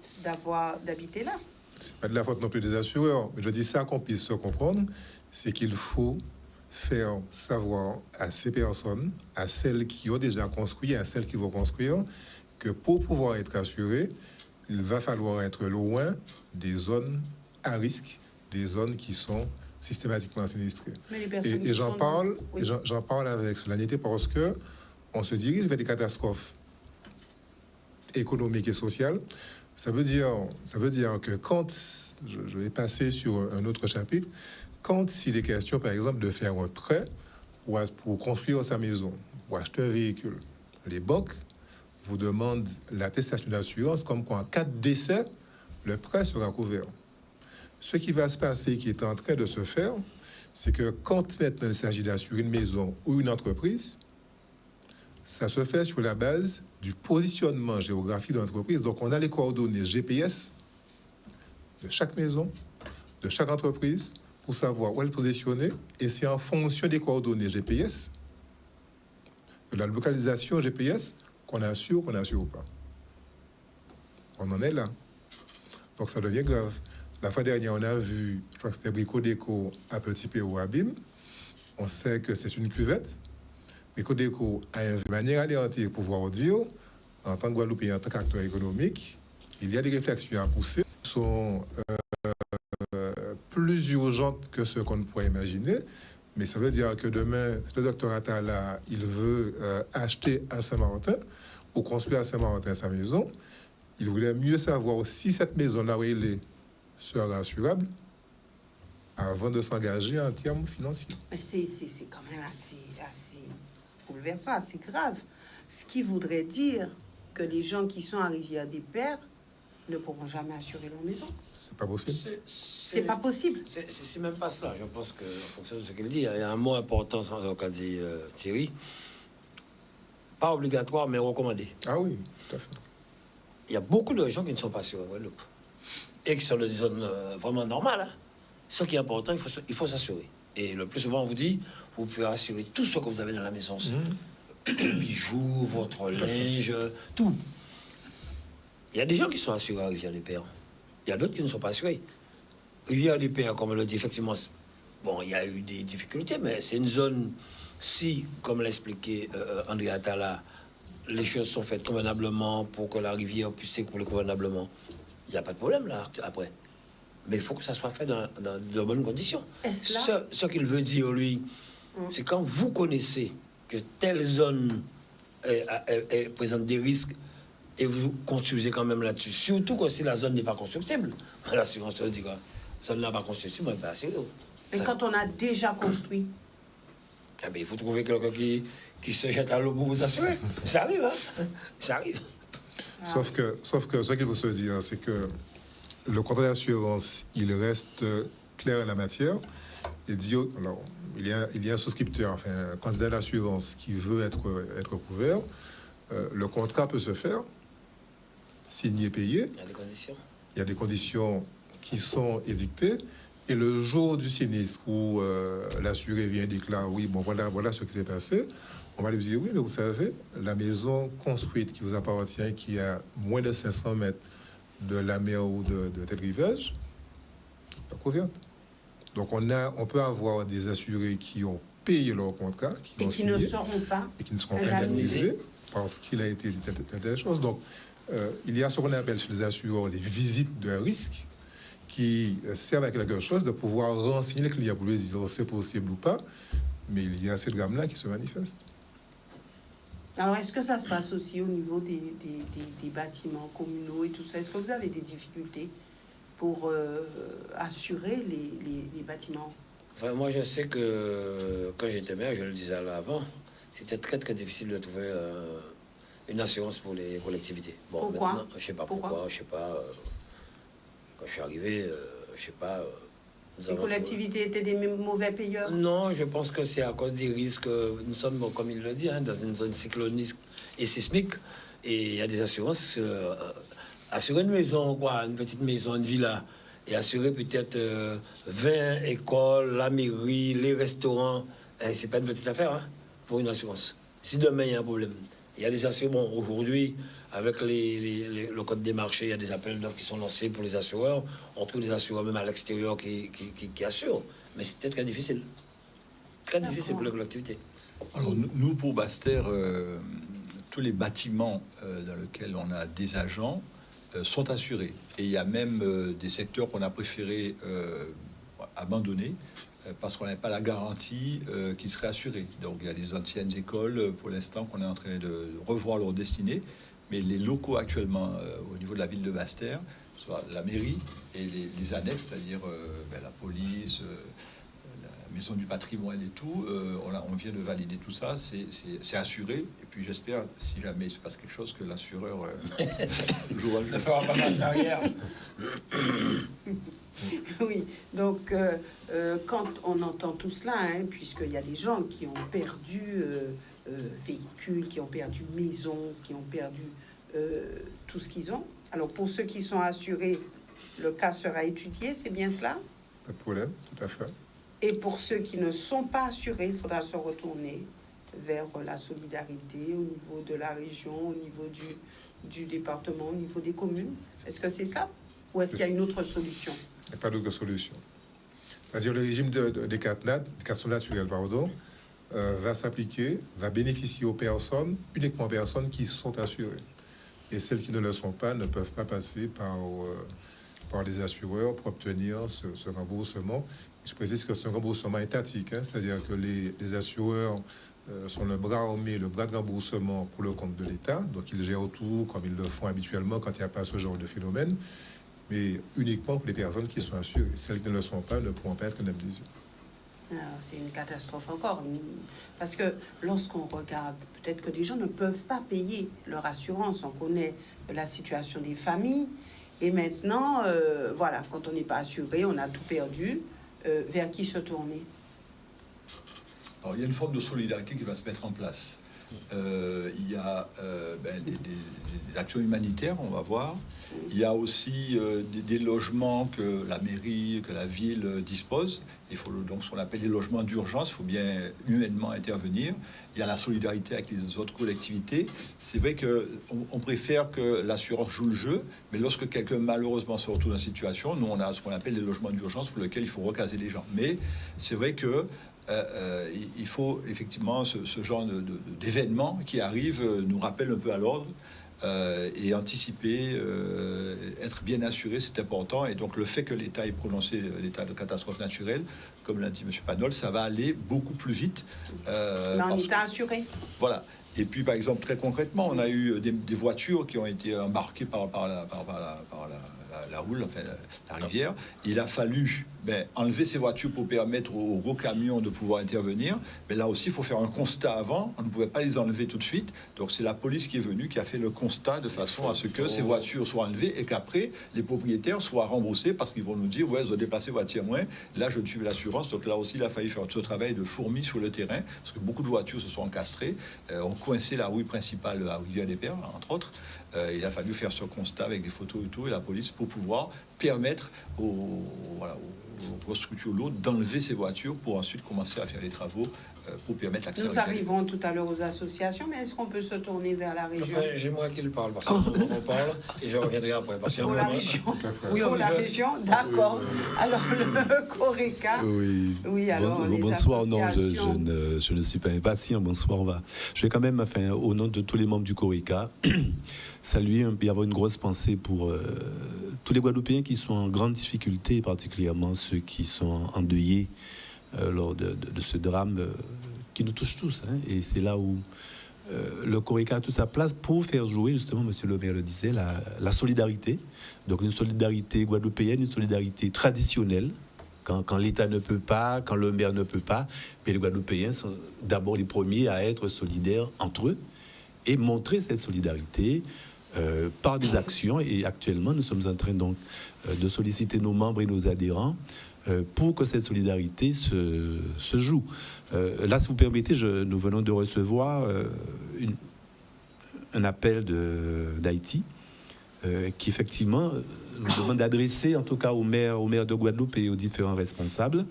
d'habiter là. C'est pas de la faute non plus des assureurs. Mais je dis ça qu'on puisse se comprendre, c'est qu'il faut faire savoir à ces personnes, à celles qui ont déjà construit, à celles qui vont construire, que pour pouvoir être assuré, il va falloir être loin des zones à risque, des zones qui sont systématiquement sinistrées. Mais les personnes Et j'en parle, oui. j'en parle avec solennité parce que on se dirige vers des catastrophes économiques et sociales. Ça veut dire que quand, je vais passer sur un autre chapitre, quand il est question, par exemple, de faire un prêt pour construire sa maison, ou acheter un véhicule, les banques vous demandent l'attestation d'assurance comme quoi en cas de décès, le prêt sera couvert. Ce qui va se passer, qui est en train de se faire, c'est que quand maintenant il s'agit d'assurer une maison ou une entreprise, ça se fait sur la base du positionnement géographique de l'entreprise. Donc on a les coordonnées GPS de chaque maison, de chaque entreprise, pour savoir où elle est positionnée, et c'est en fonction des coordonnées GPS, de la localisation GPS, qu'on assure ou pas. On en est là. Donc ça devient grave. La fois dernière, on a vu, je crois que c'était Brico Déco à Petit Pérou à Bim. On sait que c'est une cuvette. Brico Déco a une manière aléatoire pour pouvoir dire, en tant que Guadeloupéen, en tant qu'acteur économique, il y a des réflexions à pousser qui sont plus urgentes que ce qu'on pourrait imaginer. Mais ça veut dire que demain, le docteur Atala, il veut acheter à Saint-Martin ou construire à Saint-Martin sa maison. Il voulait mieux savoir si cette maison-là où il est sera assurable avant de s'engager en termes financiers. Mais c'est quand même assez bouleversant, assez grave. Ce qui voudrait dire que les gens qui sont à Rivière-des-Pères ne pourront jamais assurer leur maison. C'est pas possible. C'est pas possible. C'est même pas cela. Je pense que, en fonction de ce qu'il dit, il y a un mot important qu'a dit Thierry. Pas obligatoire, mais recommandé. Ah oui, tout à fait. Il y a beaucoup de gens qui ne sont pas sûrs en Guadeloupe. Et qui sont dans des zones vraiment normales. Hein. Ce qui est important, il faut s'assurer. Et le plus souvent, on vous dit, vous pouvez assurer tout ce que vous avez dans la maison. Bijoux, votre linge, tout. Il y a des gens qui sont assurés à Rivière-des-Pères. Il y a d'autres qui ne sont pas assurés. Rivière-des-Pères, comme on le dit, effectivement, bon, il y a eu des difficultés, mais c'est une zone, si, comme l'a expliqué André Atala, les choses sont faites convenablement pour que la rivière puisse s'écouler convenablement, il n'y a pas de problème là, après. Mais il faut que ça soit fait dans de bonnes conditions. Ce qu'il veut dire, lui, c'est quand vous connaissez que telle zone présente des risques, et vous construisez quand même là-dessus. Surtout que si la zone n'est pas constructible. L'assurance te dit que la zone n'est pas constructible, mais pas assez. Et quand on a déjà construit, il faut trouver quelqu'un qui se jettent à l'eau pour vous assurer. Ça arrive, hein? Ça arrive. Sauf que ce qu'il faut se dire, c'est que le contrat d'assurance, il reste clair en la matière. Et dit, alors, il y a un souscripteur, enfin, un candidat d'assurance qui veut être couvert. Le contrat peut se faire, signé, payé. Il y a des conditions. Il y a des conditions qui sont édictées. Et le jour du sinistre où l'assuré vient déclarer, oui, bon, voilà ce qui s'est passé, on va lui dire, oui, mais vous savez, la maison construite qui vous appartient, qui est à moins de 500 mètres de la mer ou de tel rivage, pas couverte. Donc, on peut avoir des assurés qui ont payé leur contrat, et ont qui signé, ne seront pas et qui ne seront indemnisés indemnisés parce qu'il a été dit telle chose. Donc, il y a ce qu'on appelle chez les assureurs des visites de risque qui servent à quelque chose de pouvoir renseigner le client pour lui dire c'est possible ou pas, mais il y a cette gamme-là qui se manifeste. Alors, est-ce que ça se passe aussi au niveau des bâtiments communaux et tout ça? Est-ce que vous avez des difficultés pour assurer les bâtiments? Enfin, moi, je sais que quand j'étais maire, je le disais avant, c'était très très difficile de trouver une assurance pour les collectivités. Bon, pourquoi? Maintenant, je sais pas pourquoi, je sais pas. Quand je suis arrivé, je sais pas. Les collectivités étaient des mauvais payeurs? Non, je pense que c'est à cause des risques. Nous sommes, comme il le dit, hein, dans une zone cyclonique et sismique. Et il y a des assurances. Assurer une maison, quoi, une petite maison, une villa, et assurer peut-être 20 écoles, la mairie, les restaurants, c'est pas une petite affaire, hein, pour une assurance. Si demain il y a un problème, il y a des assurances. Bon, aujourd'hui, avec le code des marchés, il y a des appels d'offres qui sont lancés pour les assureurs. On trouve des assureurs même à l'extérieur qui assurent. Mais c'était très difficile. Très difficile pour la collectivité. Alors, nous, pour Basse-Terre, tous les bâtiments dans lesquels on a des agents sont assurés. Et il y a même des secteurs qu'on a préféré abandonner parce qu'on n'avait pas la garantie qu'ils seraient assurés. Donc, il y a des anciennes écoles, pour l'instant, qu'on est en train de revoir leur destinée. Mais les locaux actuellement au niveau de la ville de Basse-Terre, soit la mairie et les annexes, c'est-à-dire la police, la maison du patrimoine et tout, on vient de valider tout ça, c'est assuré. Et puis j'espère, si jamais il se passe quelque chose, que l'assureur jouera le jeu. Ne fera pas mal d'arrière. Oui, donc quand on entend tout cela, hein, puisqu'il y a des gens qui ont perdu véhicules, qui ont perdu maisons, qui ont perdu tout ce qu'ils ont. Alors pour ceux qui sont assurés, le cas sera étudié, c'est bien cela? Pas de problème, tout à fait. Et pour ceux qui ne sont pas assurés, il faudra se retourner vers la solidarité au niveau de la région, au niveau du département, au niveau des communes. Est-ce que c'est ça? Ou est-ce qu'il y a une autre solution? Il n'y a pas d'autre solution. C'est-à-dire le régime des catastrophes naturelles, va s'appliquer, va bénéficier aux personnes, uniquement aux personnes qui sont assurées. Et celles qui ne le sont pas ne peuvent pas passer par les assureurs pour obtenir ce remboursement. Je précise que c'est un remboursement étatique, hein, c'est-à-dire que les assureurs sont le bras armé, le bras de remboursement pour le compte de l'État, donc ils gèrent tout comme ils le font habituellement quand il n'y a pas ce genre de phénomène, mais uniquement pour les personnes qui sont assurées. Celles qui ne le sont pas ne pourront pas être indemnisées. C'est une catastrophe encore, parce que lorsqu'on regarde, peut-être que des gens ne peuvent pas payer leur assurance. On connaît la situation des familles, et maintenant, voilà, quand on n'est pas assuré, on a tout perdu. Vers qui se tourner? Alors, il y a une forme de solidarité qui va se mettre en place. Il y a des actions humanitaires, on va voir. Il y a aussi des logements que la mairie, que la ville dispose. Il faut donc ce qu'on appelle les logements d'urgence. Il faut bien humainement intervenir. Il y a la solidarité avec les autres collectivités. C'est vrai qu'on préfère que l'assurance joue le jeu, mais lorsque quelqu'un malheureusement se retrouve dans une situation, nous on a ce qu'on appelle les logements d'urgence pour lesquels il faut recaser les gens. Mais c'est vrai que il faut effectivement ce genre d'événements qui arrivent nous rappelle un peu à l'ordre et anticiper, être bien assuré, c'est important. Et donc le fait que l'État ait prononcé l'état de catastrophe naturelle, comme l'a dit M. Panol, ça va aller beaucoup plus vite. Là, on est assuré. Voilà. Et puis, par exemple, très concrètement, on a eu des voitures qui ont été embarquées par la la houle, enfin la rivière. Il a fallu enlever ces voitures pour permettre aux gros camions de pouvoir intervenir. Mais là aussi, il faut faire un constat avant. On ne pouvait pas les enlever tout de suite. Donc c'est la police qui est venue, qui a fait le constat de façon à ce que ces voitures soient enlevées et qu'après, les propriétaires soient remboursés parce qu'ils vont nous dire, ouais, ils ont déplacé votre témoin. Là, je tue l'assurance. Donc là aussi, il a fallu faire ce travail de fourmi sur le terrain parce que beaucoup de voitures se sont encastrées, ont coincé la rue principale à Rivière des Perles, entre autres. Il a fallu faire ce constat avec des photos et tout, et la police pour pouvoir permettre aux structures lourdes d'enlever ces voitures pour ensuite commencer à faire les travaux pour permettre l'accès. Nous arriverons tout à l'heure aux associations, mais est-ce qu'on peut se tourner vers la région? Enfin, j'aimerais qu'il parle, parce qu'on en parle, et je reviendrai après. Parce pour la région, oui, pour la région, d'accord. Alors, le CORECA. Oui, alors, bonsoir, non, je ne suis pas impatient. Bonsoir, je vais quand même, au nom de tous les membres du CORECA, saluer et avoir une grosse pensée pour tous les Guadeloupéens qui sont en grande difficulté, particulièrement ceux qui sont endeuillés lors de ce drame qui nous touche tous. Et c'est là où le CORECA a toute sa place pour faire jouer, justement, monsieur le maire le disait, la solidarité. Donc une solidarité guadeloupéenne, une solidarité traditionnelle. Quand l'État ne peut pas, quand le maire ne peut pas, mais les Guadeloupéens sont d'abord les premiers à être solidaires entre eux et montrer cette solidarité par des actions. Et actuellement, nous sommes en train donc de solliciter nos membres et nos adhérents pour que cette solidarité se joue. Là, si vous permettez, nous venons de recevoir un appel d'Haïti qui, effectivement, nous demande d'adresser, en tout cas au maire de Guadeloupe et aux différents responsables,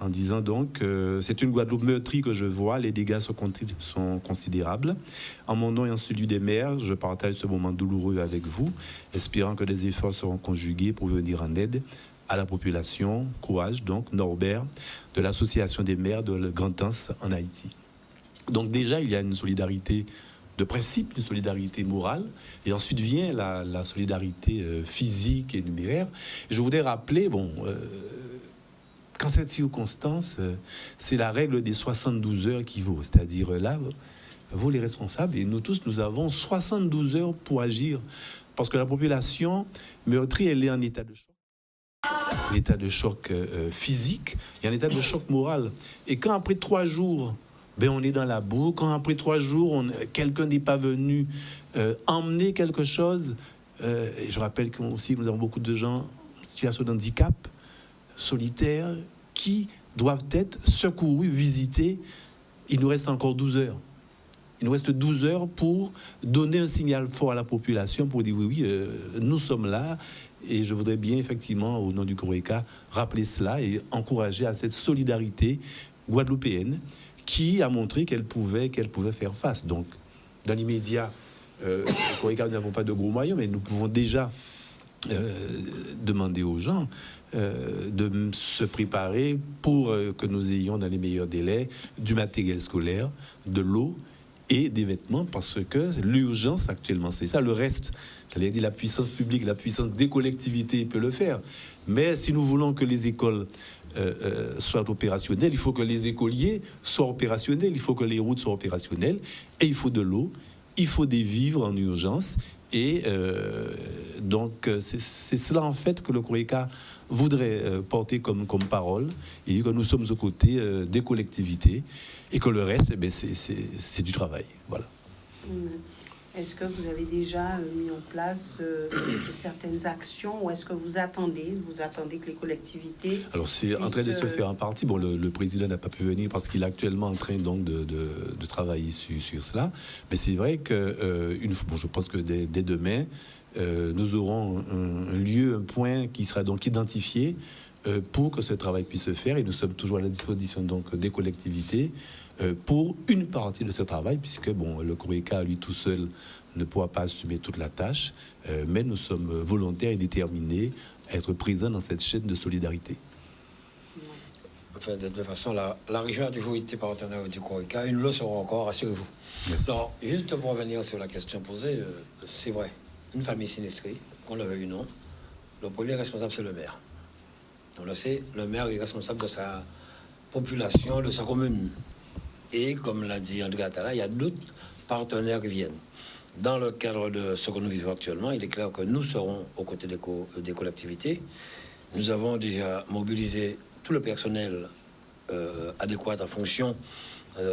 en disant donc c'est une Guadeloupe meurtrie que je vois, les dégâts sont considérables. En mon nom et en celui des maires, je partage ce moment douloureux avec vous, espérant que des efforts seront conjugués pour venir en aide à la population. Courage, donc, Norbert, de l'Association des maires de Grand-Anse en Haïti. Donc déjà, il y a une solidarité de principe, une solidarité morale, et ensuite vient la solidarité physique et numéraire. Et je voudrais rappeler, qu'en cette circonstance, c'est la règle des 72 heures qui vaut. C'est-à-dire là, vous les responsables, et nous tous, nous avons 72 heures pour agir. Parce que la population meurtrie, elle est en état de choc. Un état de choc physique et un état de choc moral. Et quand après 3 jours, on est dans la boue, quand après 3 jours, quelqu'un n'est pas venu emmener quelque chose, et je rappelle aussi que nous avons beaucoup de gens en situation de handicap, solitaires, qui doivent être secourus, visités. Il nous reste encore 12 heures. Il nous reste 12 heures pour donner un signal fort à la population pour dire oui, nous sommes là. Et je voudrais bien, effectivement, au nom du CORECA, rappeler cela et encourager à cette solidarité guadeloupéenne qui a montré qu'elle pouvait faire face. Donc, dans l'immédiat, au CORECA, nous n'avons pas de gros moyens, mais nous pouvons déjà demander aux gens de se préparer pour que nous ayons dans les meilleurs délais du matériel scolaire, de l'eau et des vêtements, parce que l'urgence actuellement, c'est ça. Le reste, j'allais dire la puissance publique, la puissance des collectivités peut le faire. Mais si nous voulons que les écoles soient opérationnelles, il faut que les écoliers soient opérationnels, il faut que les routes soient opérationnelles, et il faut de l'eau, il faut des vivres en urgence. Et donc, c'est cela, en fait, que le CORECA voudrait porter comme parole, et que nous sommes aux côtés des collectivités, et que le reste, c'est du travail. Voilà. Est-ce que vous avez déjà mis en place certaines actions, ou est-ce que vous attendez que les collectivités... Alors, c'est en train de se faire en partie. Bon, le président n'a pas pu venir parce qu'il est actuellement en train donc de travailler sur cela. Mais c'est vrai que je pense que dès demain, nous aurons un lieu, un point qui sera donc identifié pour que ce travail puisse se faire. Et nous sommes toujours à la disposition donc des collectivités pour une partie de ce travail, puisque le CORECA, lui tout seul, ne pourra pas assumer toute la tâche, mais nous sommes volontaires et déterminés à être présents dans cette chaîne de solidarité. Enfin, de toute façon, la région a toujours été partenaire du CORECA. Une leçon encore, rassurez-vous. Alors, juste pour revenir sur la question posée, c'est vrai, une famille sinistrée, qu'on le veuille ou non, le premier responsable, c'est le maire. On le sait, le maire est responsable de sa population, de sa commune. Et comme l'a dit André Attala, il y a d'autres partenaires qui viennent. Dans le cadre de ce que nous vivons actuellement, il est clair que nous serons aux côtés des collectivités. Nous avons déjà mobilisé tout le personnel adéquat en fonction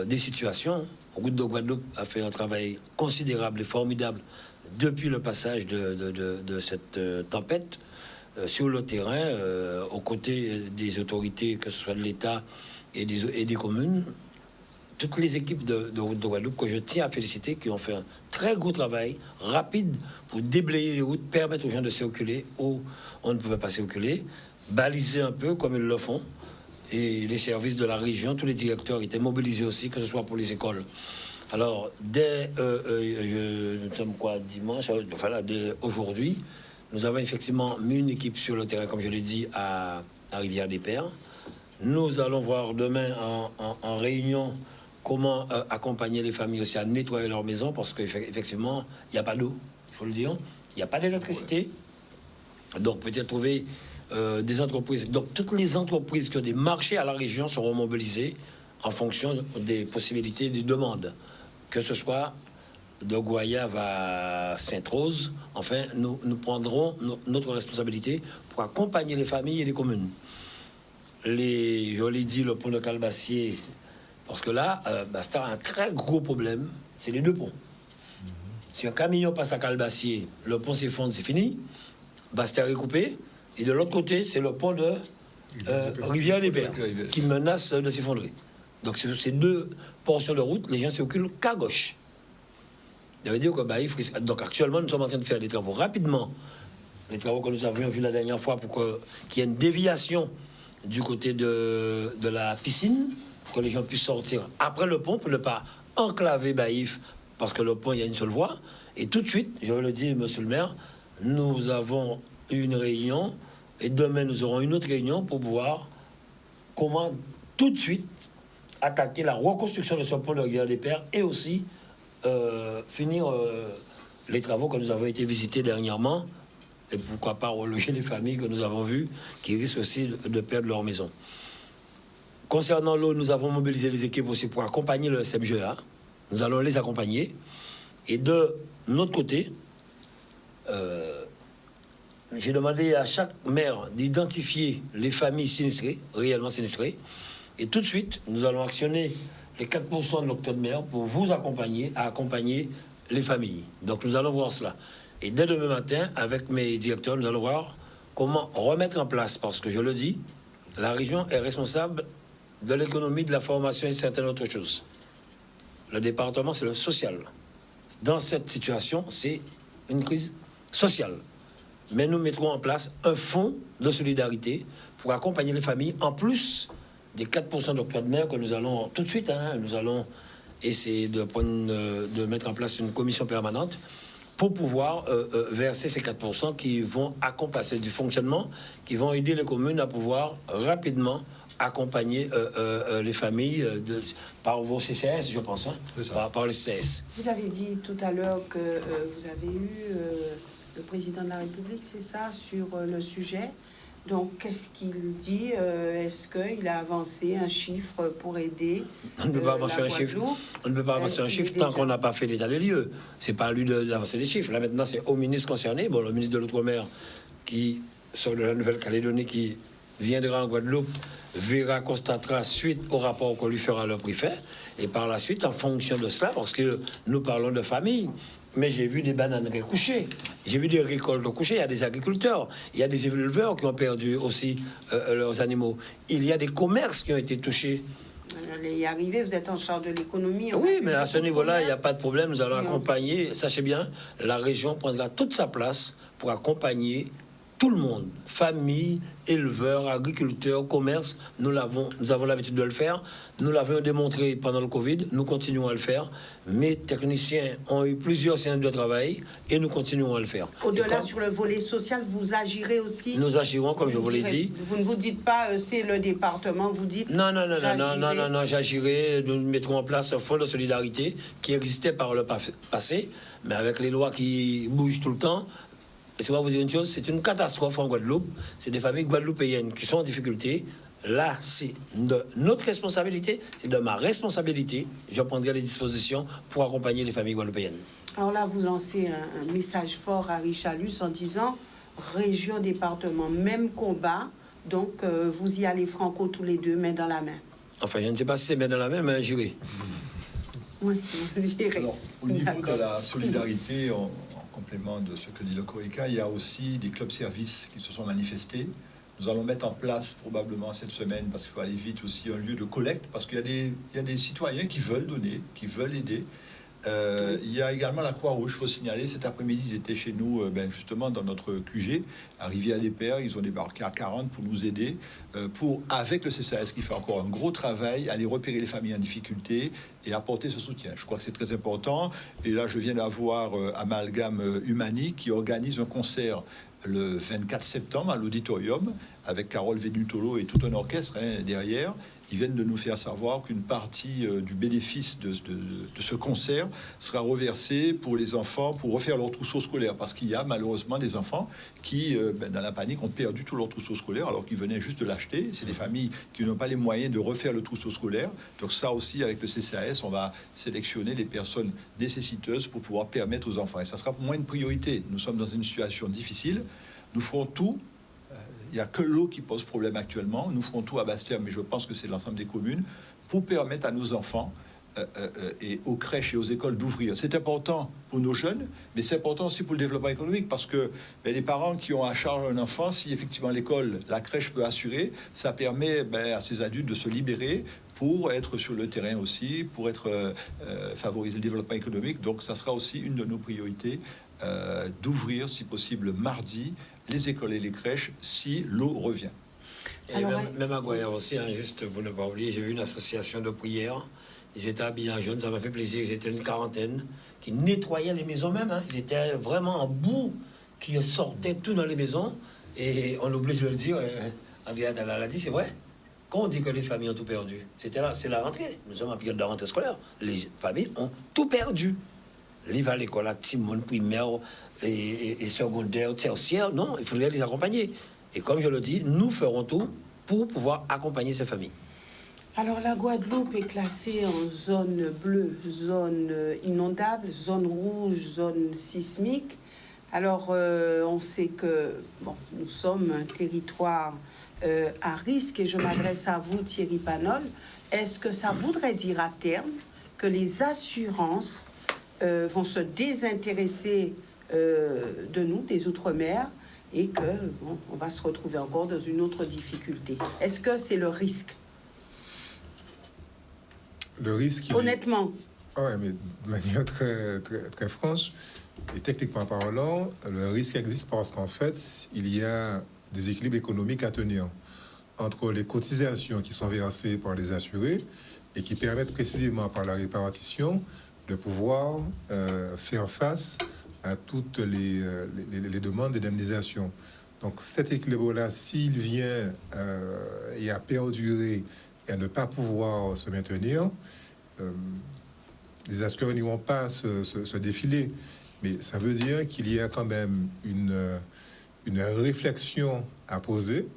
des situations. Route de Guadeloupe a fait un travail considérable et formidable depuis le passage de cette tempête sur le terrain, aux côtés des autorités, que ce soit de l'État et des communes. Toutes les équipes de Route de Guadeloupe que je tiens à féliciter, qui ont fait un très gros travail rapide pour déblayer les routes, permettre aux gens de circuler où on ne pouvait pas circuler, baliser un peu comme ils le font. Et les services de la région, tous les directeurs étaient mobilisés aussi, que ce soit pour les écoles. Alors, dès nous sommes quoi, dimanche, enfin là, dès aujourd'hui, nous avons effectivement mis une équipe sur le terrain, comme je l'ai dit, à Rivière-des-Pères. Nous allons voir demain en réunion comment accompagner les familles aussi à nettoyer leur maison, parce qu'effectivement, il n'y a pas d'eau, il faut le dire. Il n'y a pas d'électricité. Donc, peut-être trouver des entreprises. Donc, toutes les entreprises qui ont des marchés à la région seront mobilisées en fonction des possibilités, des demandes. Que ce soit de Goyave à Sainte-Rose, enfin, nous prendrons notre responsabilité pour accompagner les familles et les communes. Je l'ai dit, le pont de Calbassier, parce que là, Bastar a un très gros problème, c'est les deux ponts. Si un camion passe à Calbassier, le pont s'effondre, c'est fini. Bastar est coupé. Et de l'autre côté, c'est le pont de Rivière-des-Pères qui menace de s'effondrer. Donc, sur ces deux portions de route, les gens circulent qu'à gauche. Ça veut dire que donc actuellement, nous sommes en train de faire des travaux rapidement. Les travaux que nous avions vus la dernière fois pour qu'il y ait une déviation du côté de la piscine, pour que les gens puissent sortir après le pont, pour ne pas enclaver Baïf, parce que le pont, il y a une seule voie. Et tout de suite, je veux le dire, monsieur le maire, nous avons eu une réunion, et demain, nous aurons une autre réunion pour voir comment tout de suite attaquer la reconstruction de ce pont de Rivière-des-Pères et aussi finir les travaux que nous avons été visités dernièrement, et pourquoi pas reloger les familles que nous avons vues qui risquent aussi de perdre leur maison. Concernant l'eau, nous avons mobilisé les équipes aussi pour accompagner le SMGA. Nous allons les accompagner. Et de notre côté, j'ai demandé à chaque maire d'identifier les familles sinistrées, réellement sinistrées. Et tout de suite, nous allons actionner les 4% de l'octroi de mer pour vous accompagner, à accompagner les familles. Donc nous allons voir cela. Et dès demain matin, avec mes directeurs, nous allons voir comment remettre en place, parce que je le dis, la région est responsable de l'économie, de la formation et certaines autres choses. Le département, c'est le social. Dans cette situation, c'est une crise sociale. Mais nous mettrons en place un fonds de solidarité pour accompagner les familles, en plus des 4% d'octroi de mer que nous allons tout de suite, nous allons essayer de mettre en place une commission permanente pour pouvoir verser ces 4% qui vont accompagner du fonctionnement, qui vont aider les communes à pouvoir rapidement accompagner les familles par vos CCS, je pense, par les CCS. Vous avez dit tout à l'heure que vous avez eu le président de la République, c'est ça, sur le sujet. Donc, qu'est-ce qu'il dit? Est-ce qu'il a avancé un chiffre pour aider On ne peut pas avancer un chiffre. On ne peut pas avancer un chiffre tant qu'on n'a pas fait l'état des lieux. C'est pas à lui d'avancer des chiffres. Là, maintenant, c'est au ministre concerné. Bon, le ministre de l'Outre-mer qui sort de la Nouvelle-Calédonie, qui viendra en Guadeloupe, verra, constatera suite au rapport qu'on lui fera le préfet. Et par la suite, en fonction de cela, parce que nous parlons de famille, mais j'ai vu des bananes couchées, j'ai vu des récoltes couchées, il y a des agriculteurs, il y a des éleveurs qui ont perdu aussi leurs animaux. Il y a des commerces qui ont été touchés. Allez y arriver, vous êtes en charge de l'économie. Oui, mais à ce niveau-là, il n'y a pas de problème, nous allons accompagner, sachez bien, la région prendra toute sa place pour accompagner tout le monde, famille, éleveurs, agriculteurs, commerce. Nous avons l'habitude de le faire. Nous l'avons démontré pendant le Covid. Nous continuons à le faire. Mes techniciens ont eu plusieurs séances de travail et nous continuons à le faire. Au-delà, sur le volet social, vous agirez aussi? Nous agirons, comme je vous l'ai dit. Vous ne vous dites pas, c'est le département, vous dites... Non, j'agirai. Nous mettrons en place un fonds de solidarité qui existait par le passé, mais avec les lois qui bougent tout le temps. Et c'est pas vous dire une chose, c'est une catastrophe en Guadeloupe. C'est des familles guadeloupéennes qui sont en difficulté. Là, c'est de notre responsabilité, c'est de ma responsabilité. Je prendrai les dispositions pour accompagner les familles guadeloupéennes. Alors là, vous lancez un message fort à Richalus en disant région, département, même combat. Donc, vous y allez franco tous les deux, main dans la main. Enfin, je ne sais pas si c'est main dans la main, mais j'irai. Oui, vous irez. Alors, au niveau de D'accord. la solidarité, en complément de ce que dit le COECA, il y a aussi des clubs-services qui se sont manifestés. Nous allons mettre en place probablement cette semaine, parce qu'il faut aller vite aussi, un lieu de collecte, parce qu'il y a des citoyens qui veulent donner, qui veulent aider. Il y a également la Croix-Rouge, il faut signaler, cet après-midi, ils étaient chez nous, justement dans notre QG, à Rivière-des-Pères, ils ont débarqué à 40 pour nous aider, avec le CCAS qui fait encore un gros travail, aller repérer les familles en difficulté et apporter ce soutien. Je crois que c'est très important. Et là, je viens d'avoir Amalgame Humani qui organise un concert le 24 septembre à l'auditorium avec Carole Venutolo et tout un orchestre derrière. Ils viennent de nous faire savoir qu'une partie du bénéfice de ce concert sera reversée pour les enfants pour refaire leur trousseau scolaire, parce qu'il y a malheureusement des enfants qui, dans la panique, ont perdu tout leur trousseau scolaire alors qu'ils venaient juste de l'acheter. C'est des familles qui n'ont pas les moyens de refaire le trousseau scolaire. Donc ça aussi, avec le CCAS, on va sélectionner les personnes nécessiteuses pour pouvoir permettre aux enfants. Et ça sera pour moi une priorité. Nous sommes dans une situation difficile. Nous ferons tout. Il n'y a que l'eau qui pose problème actuellement. Nous ferons tout à Bastia, mais je pense que c'est l'ensemble des communes, pour permettre à nos enfants et aux crèches et aux écoles d'ouvrir. C'est important pour nos jeunes, mais c'est important aussi pour le développement économique, parce que les parents qui ont à charge un enfant, si effectivement l'école, la crèche peut assurer, ça permet à ces adultes de se libérer pour être sur le terrain aussi, pour favoriser le développement économique. Donc ça sera aussi une de nos priorités, d'ouvrir, si possible, mardi, les écoles et les crèches, si l'eau revient. Et Alors, même à Goya aussi, juste pour ne pas oublier, j'ai vu une association de prière. Ils étaient habillés en jaune, ça m'a fait plaisir. Ils étaient une quarantaine qui nettoyaient les maisons même. Ils étaient vraiment en boue, qui sortaient tout dans les maisons. Et on oublie de le dire, Andrea Dalal a dit, c'est vrai. Quand on dit que les familles ont tout perdu, c'est la rentrée. Nous sommes en période de rentrée scolaire. Les familles ont tout perdu. Ils vont à l'école à Timon, primaire et secondaire, tertiaire. Non, il faudrait les accompagner. Et comme je le dis, nous ferons tout pour pouvoir accompagner ces familles. Alors, la Guadeloupe est classée en zone bleue, zone inondable, zone rouge, zone sismique. Alors, on sait que nous sommes un territoire à risque, et je m'adresse à vous, Thierry Panol. Est-ce que ça voudrait dire à terme que les assurances vont se désintéresser de nous, des Outre-mer, et que on va se retrouver encore dans une autre difficulté? Est-ce que c'est le risque? Le risque... Honnêtement. Oui, mais de manière très, très, très franche, et techniquement parlant, le risque existe parce qu'en fait, il y a des équilibres économiques à tenir entre les cotisations qui sont versées par les assurés et qui permettent précisément par la répartition de pouvoir faire face à toutes les demandes d'indemnisation. Donc cet équilibre-là, s'il vient et à perdurer et à ne pas pouvoir se maintenir, les assureurs n'iront pas se défiler. Mais ça veut dire qu'il y a quand même une réflexion à poser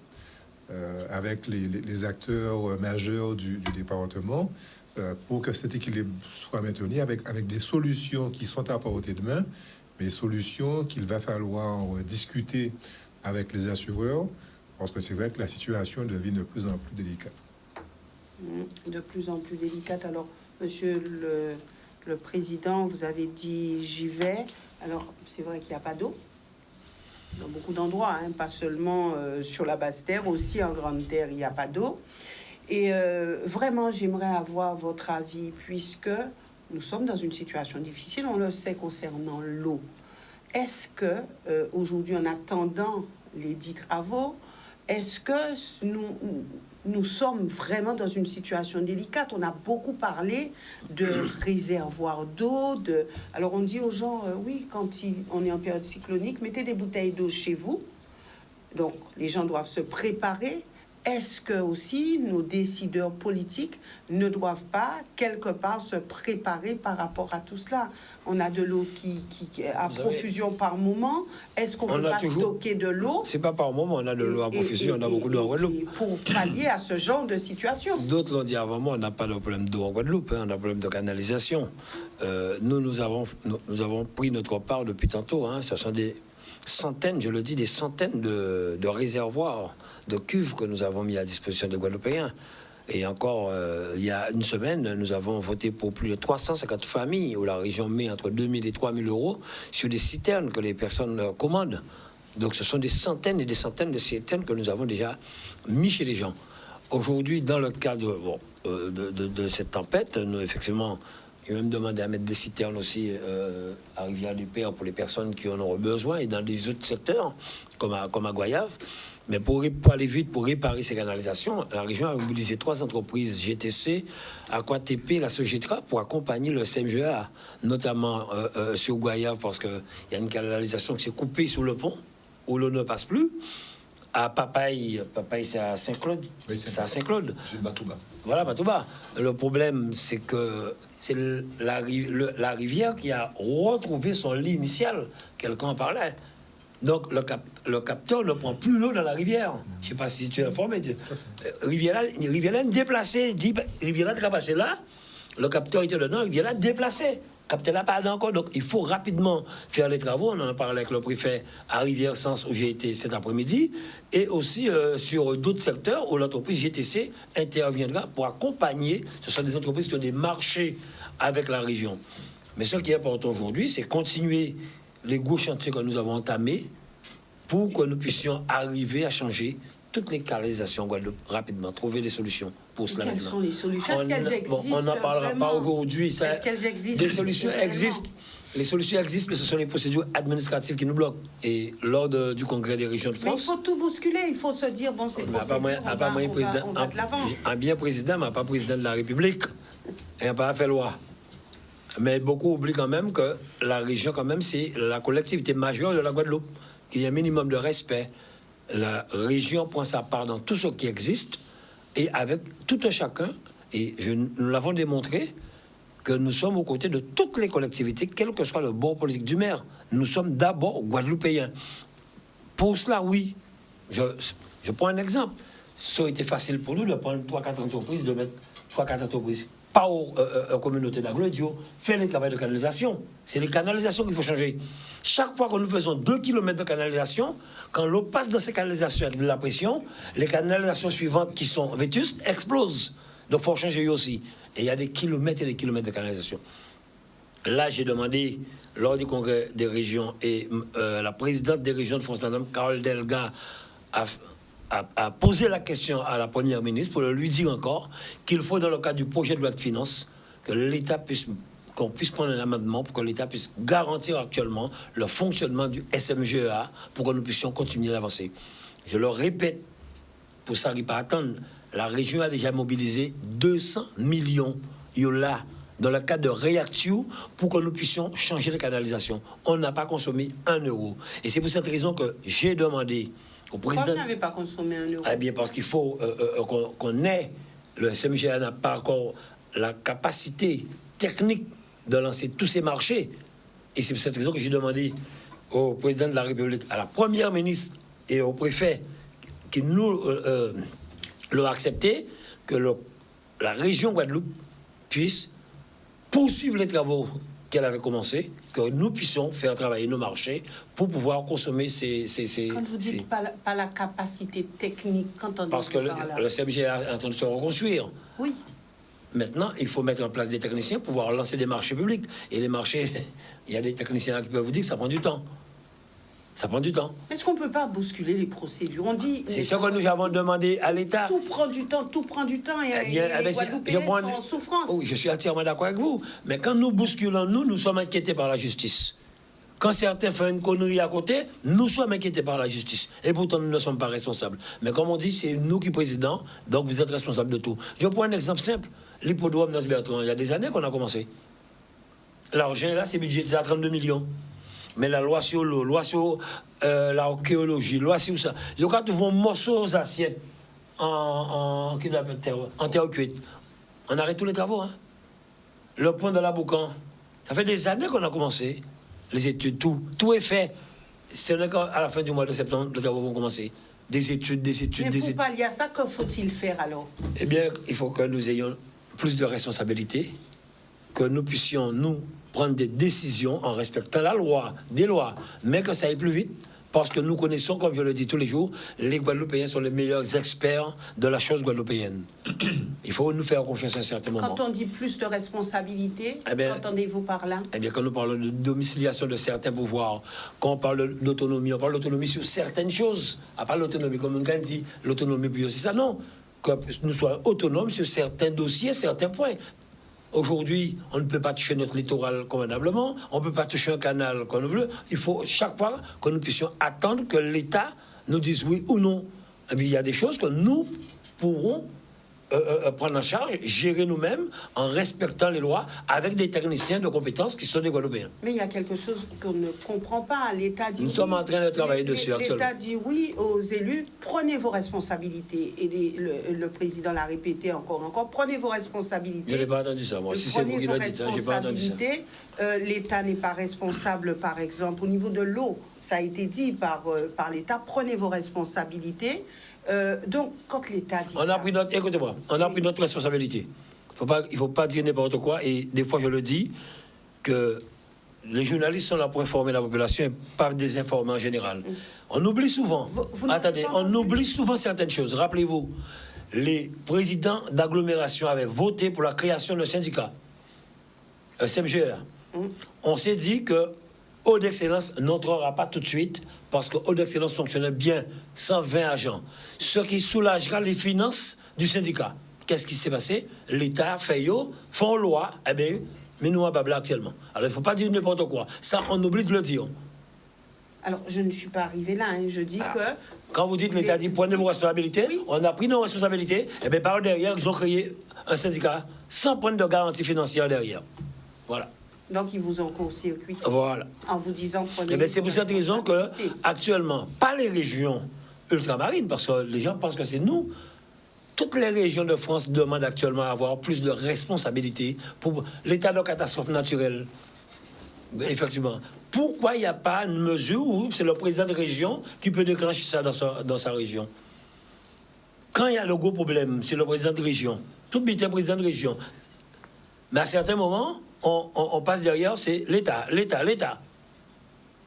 avec les acteurs majeurs du département pour que cet équilibre soit maintenu avec des solutions qui sont à portée de main, mais solutions qu'il va falloir discuter avec les assureurs, parce que c'est vrai que la situation devient de plus en plus délicate. De plus en plus délicate. Alors, monsieur le président, vous avez dit j'y vais. Alors, c'est vrai qu'il n'y a pas d'eau dans beaucoup d'endroits, pas seulement sur la basse terre, aussi en grande terre, il n'y a pas d'eau. Et vraiment, j'aimerais avoir votre avis, puisque nous sommes dans une situation difficile, on le sait concernant l'eau. Est-ce que, aujourd'hui, en attendant les dits travaux, est-ce que nous sommes vraiment dans une situation délicate? On a beaucoup parlé de réservoirs d'eau. Alors, on dit aux gens, oui, quand on est en période cyclonique, mettez des bouteilles d'eau chez vous. Donc, les gens doivent se préparer. est-ce que aussi nos décideurs politiques ne doivent pas quelque part se préparer par rapport à tout cela? On a de l'eau qui est à profusion par moment. Est-ce qu'on peut pas stocker de l'eau? C'est pas par moment, on a de l'eau à profusion, on a beaucoup d'eau en Guadeloupe. Pour pallier à ce genre de situation. D'autres l'ont dit avant moi, on n'a pas de problème d'eau en Guadeloupe, hein, on a un problème de canalisation. Nous avons pris notre part depuis tantôt. Hein, ce sont des centaines, je le dis, des centaines de réservoirs, de cuves que nous avons mis à disposition des Guadeloupéens. Et encore, il y a une semaine, nous avons voté pour plus de 350 familles où la région met entre 2 000 et 3 000 euros sur des citernes que les personnes commandent. Donc ce sont des centaines et des centaines de citernes que nous avons déjà mis chez les gens. Aujourd'hui, dans le cadre de cette tempête, nous, effectivement, ils ont même demandé à mettre des citernes aussi à Rivière-du-Père pour les personnes qui en auront besoin et dans des autres secteurs, comme à Goyave. Mais pour aller vite, pour réparer ces canalisations, la région a mobilisé 3 entreprises GTC, AquaTP, la Sogetra, pour accompagner le SMGA, notamment sur Goyave, parce qu'il y a une canalisation qui s'est coupée sous le pont, où l'eau ne passe plus. À Papaye, c'est à Saint-Claude. Oui, c'est à Saint-Claude. C'est Batouba. Voilà, Batouba. Le problème, c'est que c'est la rivière qui a retrouvé son lit initial. Quelqu'un en parlait. Donc, le capteur ne prend plus l'eau dans la rivière. Je ne sais pas si tu es informé. Rivière déplacé. Rivière qui a passé là. Le capteur était dedans. Rivière déplacé. Capteur là pas encore. Donc, il faut rapidement faire les travaux. On en a parlé avec le préfet à Rivière-Sens où j'ai été cet après-midi. Et aussi sur d'autres secteurs où l'entreprise GTC interviendra pour accompagner. Ce sont des entreprises qui ont des marchés avec la région. Mais ce qui est important aujourd'hui, c'est continuer les gros chantiers que nous avons entamés pour que nous puissions arriver à changer toutes les canalisations en Guadeloupe rapidement, trouver des solutions pour cela. Quelles sont les solutions? Est-ce qu'elles existent? On n'en parlera pas aujourd'hui. Est-ce qu'elles existent? Des solutions existent. Les solutions existent, mais ce sont les procédures administratives qui nous bloquent. Et lors du Congrès des régions de France... Mais il faut tout bousculer. Il faut se dire, bon, c'est procédure, on va de l'avant. Un bien président, mais pas président de la République. Et pas fait loi. Mais beaucoup oublient quand même que la région, quand même, c'est la collectivité majeure de la Guadeloupe, qu'il y a un minimum de respect. La région prend sa part dans tout ce qui existe, et avec tout un chacun, et nous l'avons démontré, que nous sommes aux côtés de toutes les collectivités, quel que soit le bord politique du maire. Nous sommes d'abord guadeloupéens. Pour cela, oui. Je prends un exemple. Ça aurait été facile pour nous de prendre 3-4 entreprises, de mettre 3-4 entreprises pas aux communautés d'agglomération, faire les travaux de canalisation. C'est les canalisations qu'il faut changer. Chaque fois que nous faisons 2 km de canalisation, quand l'eau passe dans ces canalisations avec de la pression, les canalisations suivantes qui sont vétustes explosent. Donc il faut changer eux aussi. Et il y a des kilomètres et des kilomètres de canalisation. Là, j'ai demandé, lors du congrès des régions, et la présidente des régions de France, Mme Carole Delga, a posé la question à la première ministre pour lui dire encore qu'il faut, dans le cadre du projet de loi de finances, que l'État qu'on puisse prendre un amendement pour que l'État puisse garantir actuellement le fonctionnement du SMGEA pour que nous puissions continuer d'avancer. Je le répète, pour ça, il ne pas attendre, la région a déjà mobilisé 200 millions là dans le cadre de React-EU pour que nous puissions changer les canalisations. On n'a pas consommé 1 euro. Et c'est pour cette raison que j'ai demandé au président... Pourquoi vous n'avez pas consommé 1 euro? Eh bien, parce qu'il faut qu'on ait... Le SMGA n'a pas encore la capacité technique de lancer tous ces marchés. Et c'est pour cette raison que j'ai demandé au président de la République, à la première ministre et au préfet qui nous l'ont accepté, que la région Guadeloupe puisse poursuivre les travaux qu'elle avait commencé, que nous puissions faire travailler nos marchés pour pouvoir consommer ces... Quand vous dites pas la capacité technique, quand on parce que le CMG est en train de se reconstruire. Oui. Maintenant, il faut mettre en place des techniciens pour pouvoir lancer des marchés publics. Et les marchés, il y a des techniciens là qui peuvent vous dire que ça prend du temps. Ça prend du temps. Est-ce qu'on ne peut pas bousculer les procédures? On dit... C'est ce que nous avons demandé à l'État. Tout prend du temps, et les Guadeloupéens sont en souffrance. Oui, je suis entièrement d'accord avec vous. Mais quand nous bousculons, nous sommes inquiétés par la justice. Quand certains font une connerie à côté, nous sommes inquiétés par la justice. Et pourtant, nous ne sommes pas responsables. Mais comme on dit, c'est nous qui présidons, donc vous êtes responsables de tout. Je prends un exemple simple. L'hippodrome d'Asbertrand, il y a des années qu'on a commencé. L'argent, là, c'est budgétisé à 32 millions. Mais la loi sur l'eau, loi sur l'archéologie, loi sur ça. Il y a quand ils vont morceaux aux assiettes en terre cuite. On arrête tous les travaux. Hein. Le pont de la Boucan, ça fait des années qu'on a commencé. Les études, tout est fait. Ce n'est qu'à la fin du mois de septembre, les travaux vont commencer. Des études. Mais pour pallier à ça, que faut-il faire alors? Eh bien, il faut que nous ayons plus de responsabilités, que nous puissions, nous, prendre des décisions en respectant la loi, des lois, mais que ça aille plus vite, parce que nous connaissons, comme je le dis tous les jours, les Guadeloupéens sont les meilleurs experts de la chose guadeloupéenne. Il faut nous faire confiance à un certain moment. Quand on dit plus de responsabilités, Eh bien, qu'entendez-vous par là? Eh bien, quand nous parlons de domiciliation de certains pouvoirs, quand on parle d'autonomie, on parle d'autonomie sur certaines choses. À part l'autonomie, comme on dit, l'autonomie, puis aussi ça, non. Que nous soyons autonomes sur certains dossiers, certains points. Aujourd'hui, on ne peut pas toucher notre littoral convenablement, on ne peut pas toucher un canal qu'on veut. Il faut chaque fois que nous puissions attendre que l'État nous dise oui ou non. Et puis, il y a des choses que nous pourrons prendre en charge, gérer nous-mêmes en respectant les lois avec des techniciens de compétences qui sont des Guadeloupéens. Mais il y a quelque chose qu'on ne comprend pas. L'État dit Nous oui. sommes en train de travailler dessus actuellement. L'État dit oui aux élus, prenez vos responsabilités. Et le président l'a répété encore, prenez vos responsabilités. Je n'ai pas entendu ça, moi. Si c'est vous qui le dites, je n'ai pas entendu ça. L'État n'est pas responsable, par exemple, au niveau de l'eau. Ça a été dit par l'État, prenez vos responsabilités. Donc, quand l'État dit écoutez-moi, on a pris notre responsabilité. Il faut pas dire n'importe quoi. Et des fois, je le dis, que les journalistes sont là pour informer la population et pas désinformer en général. On oublie souvent. On oublie souvent certaines choses. Rappelez-vous, les présidents d'agglomération avaient voté pour la création d'un syndicat, SMGR. On s'est dit que Eau d'Excellence n'entrera pas tout de suite parce que Eau d'Excellence fonctionnait bien, 120 agents, ce qui soulagera les finances du syndicat. Qu'est-ce qui s'est passé? L'État fait font loi, eh bien, mais nous, à Babla actuellement. Alors, il ne faut pas dire n'importe quoi. Ça, on oublie de le dire. Alors, je ne suis pas arrivé là. Je dis que... Quand vous dites l'État dit prenez vos responsabilités, oui. On a pris nos responsabilités, et bien par derrière, ils ont créé un syndicat sans prendre de garantie financière derrière. Voilà. Donc, ils vous ont court-circuité. Voilà. En vous disant prenez. Eh bien, c'est pour cette raison que, actuellement, pas les régions ultramarines, parce que les gens pensent que c'est nous. Toutes les régions de France demandent actuellement à avoir plus de responsabilités pour l'état de catastrophe naturelle. Effectivement. Pourquoi il n'y a pas une mesure où c'est le président de région qui peut déclencher ça dans sa région? Quand il y a le gros problème, c'est le président de région. Tout le monde est président de région. Mais à certains moments, on passe derrière, c'est l'État.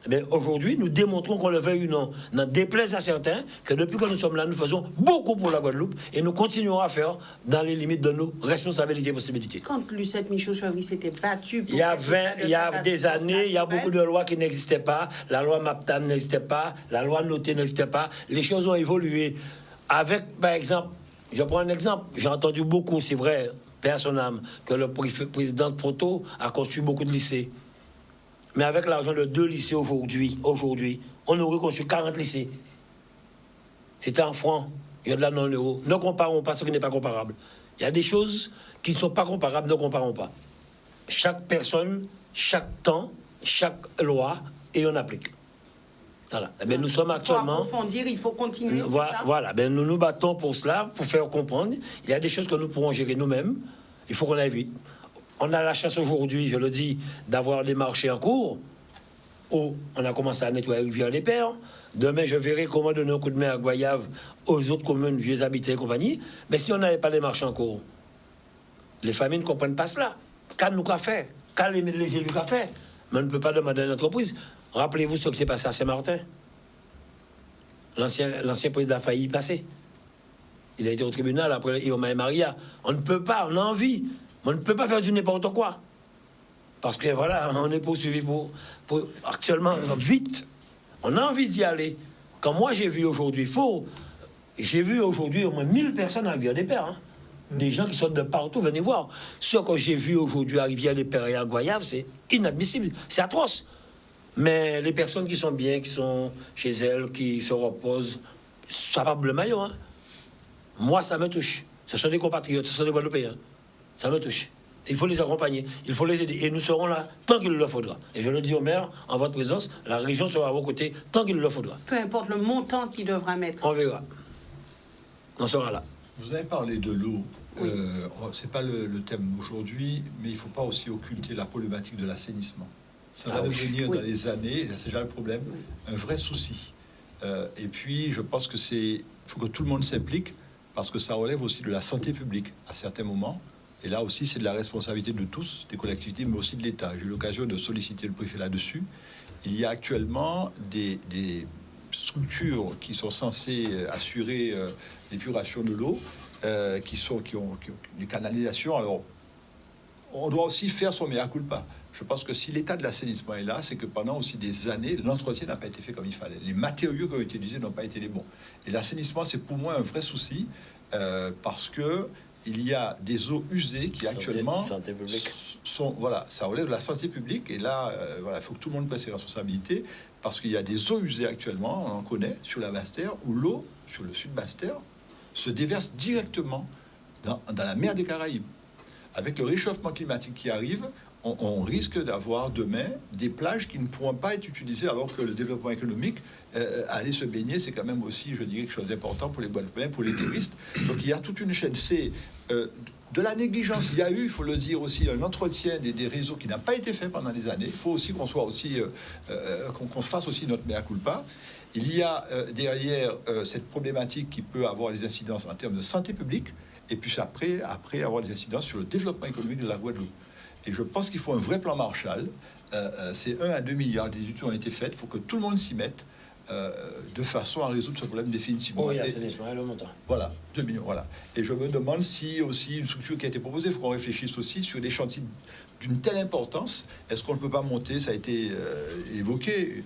Mais aujourd'hui, nous démontrons qu'on le veuille ou non. N'en déplaise à certains que depuis que nous sommes là, nous faisons beaucoup pour la Guadeloupe et nous continuerons à faire dans les limites de nos responsabilités et possibilités. Quand Lucette Michaud-Chevry s'était battue... Il y a des années, il y a beaucoup de lois qui n'existaient pas. La loi MAPTAM n'existait pas, la loi Notée n'existait pas. Les choses ont évolué. Avec, par exemple, je prends un exemple, j'ai entendu beaucoup, c'est vrai, paix à son âme, que le président de Proto a construit beaucoup de lycées. Mais avec l'argent de 2 lycées aujourd'hui, on aurait construit 40 lycées. C'était en francs, il y a de la non-euro. Ne comparons pas ce qui n'est pas comparable. Il y a des choses qui ne sont pas comparables, ne comparons pas. Chaque personne, chaque temps, chaque loi, et on applique. Voilà. Eh bien, nous sommes actuellement... Il faut approfondir, il faut continuer, c'est ça? Voilà. Ben, nous nous battons pour cela, pour faire comprendre. Il y a des choses que nous pourrons gérer nous-mêmes. Il faut qu'on aille vite. On a la chance aujourd'hui, je le dis, d'avoir des marchés en cours où on a commencé à nettoyer Rivière-des-Pères. Demain, je verrai comment donner un coup de main à Goyave, aux autres communes, vieux habités et compagnie. Mais si on n'avait pas les marchés en cours, les familles ne comprennent pas cela. Qu'est-ce qu'on fait? Qu'est-ce les élus qu'on fait? Mais on ne peut pas demander à une entreprise. Rappelez-vous ce qui s'est passé à Saint-Martin. L'ancien président a failli y passer. Il a été au tribunal après Irma et Maria. On ne peut pas, on a envie. On ne peut pas faire du n'importe quoi. Parce que voilà, on est poursuivi pour actuellement, vite. On a envie d'y aller. Quand moi j'ai vu aujourd'hui, j'ai vu aujourd'hui au moins 1000 personnes à Rivière-des-Pères. Hein. Des gens qui sortent de partout, venez voir. Ce que j'ai vu aujourd'hui à Rivière-des-Pères et à Goyave, c'est inadmissible. C'est atroce. Mais les personnes qui sont bien, qui sont chez elles, qui se reposent, ça va le maillot. Hein. Moi, ça me touche. Ce sont des compatriotes, ce sont des Guadeloupéens. Ça me touche. Il faut les accompagner, il faut les aider. Et nous serons là tant qu'il le faudra. Et je le dis au maire, en votre présence, la région sera à vos côtés tant qu'il le faudra. Peu importe le montant qu'il devra mettre. On verra. on sera là. Vous avez parlé de l'eau. Oui. C'est pas le thème d'aujourd'hui, mais il ne faut pas aussi occulter la problématique de l'assainissement. Ça va devenir Oui. dans les années, et là c'est déjà le problème, un vrai souci. Et puis, je pense que faut que tout le monde s'implique parce que ça relève aussi de la santé publique à certains moments. Et là aussi, c'est de la responsabilité de tous, des collectivités, mais aussi de l'État. J'ai eu l'occasion de solliciter le préfet là-dessus. Il y a actuellement des structures qui sont censées assurer l'épuration de l'eau, qui ont des canalisations. Alors, on doit aussi faire son mea culpa. Je pense que si l'état de l'assainissement est là, c'est que pendant aussi des années, l'entretien n'a pas été fait comme il fallait. Les matériaux qui ont été utilisés n'ont pas été les bons. Et l'assainissement, c'est pour moi un vrai souci parce que il y a des eaux usées qui actuellement santé publique. sont, voilà, ça relève de la santé publique. Et là, voilà, il faut que tout le monde prenne ses responsabilités parce qu'il y a des eaux usées actuellement, on en connaît, sur la Basse-Terre, où l'eau, sur le sud Basse-Terre, se déverse directement dans la mer des Caraïbes. Avec le réchauffement climatique qui arrive, on risque d'avoir demain des plages qui ne pourront pas être utilisées alors que le développement économique, aller se baigner, c'est quand même aussi, je dirais, quelque chose d'important pour les Guadeloupéens, pour les touristes. Donc il y a toute une chaîne. C'est de la négligence. Il y a eu, il faut le dire aussi, un entretien des réseaux qui n'a pas été fait pendant des années. Il faut aussi qu'on soit aussi, qu'on fasse aussi notre mea culpa. Il y a derrière cette problématique qui peut avoir des incidences en termes de santé publique, et puis après avoir des incidences sur le développement économique de la Guadeloupe. Et je pense qu'il faut un vrai plan Marshall. C'est 1 à 2 milliards, des études ont été faites. Il faut que tout le monde s'y mette de façon à résoudre ce problème définitivement. Oui, assainissement et le montant. Voilà, 2 millions, voilà. Et je me demande si aussi une structure qui a été proposée, il faut qu'on réfléchisse aussi sur des chantiers d'une telle importance. Est-ce qu'on ne peut pas monter, ça a été évoqué,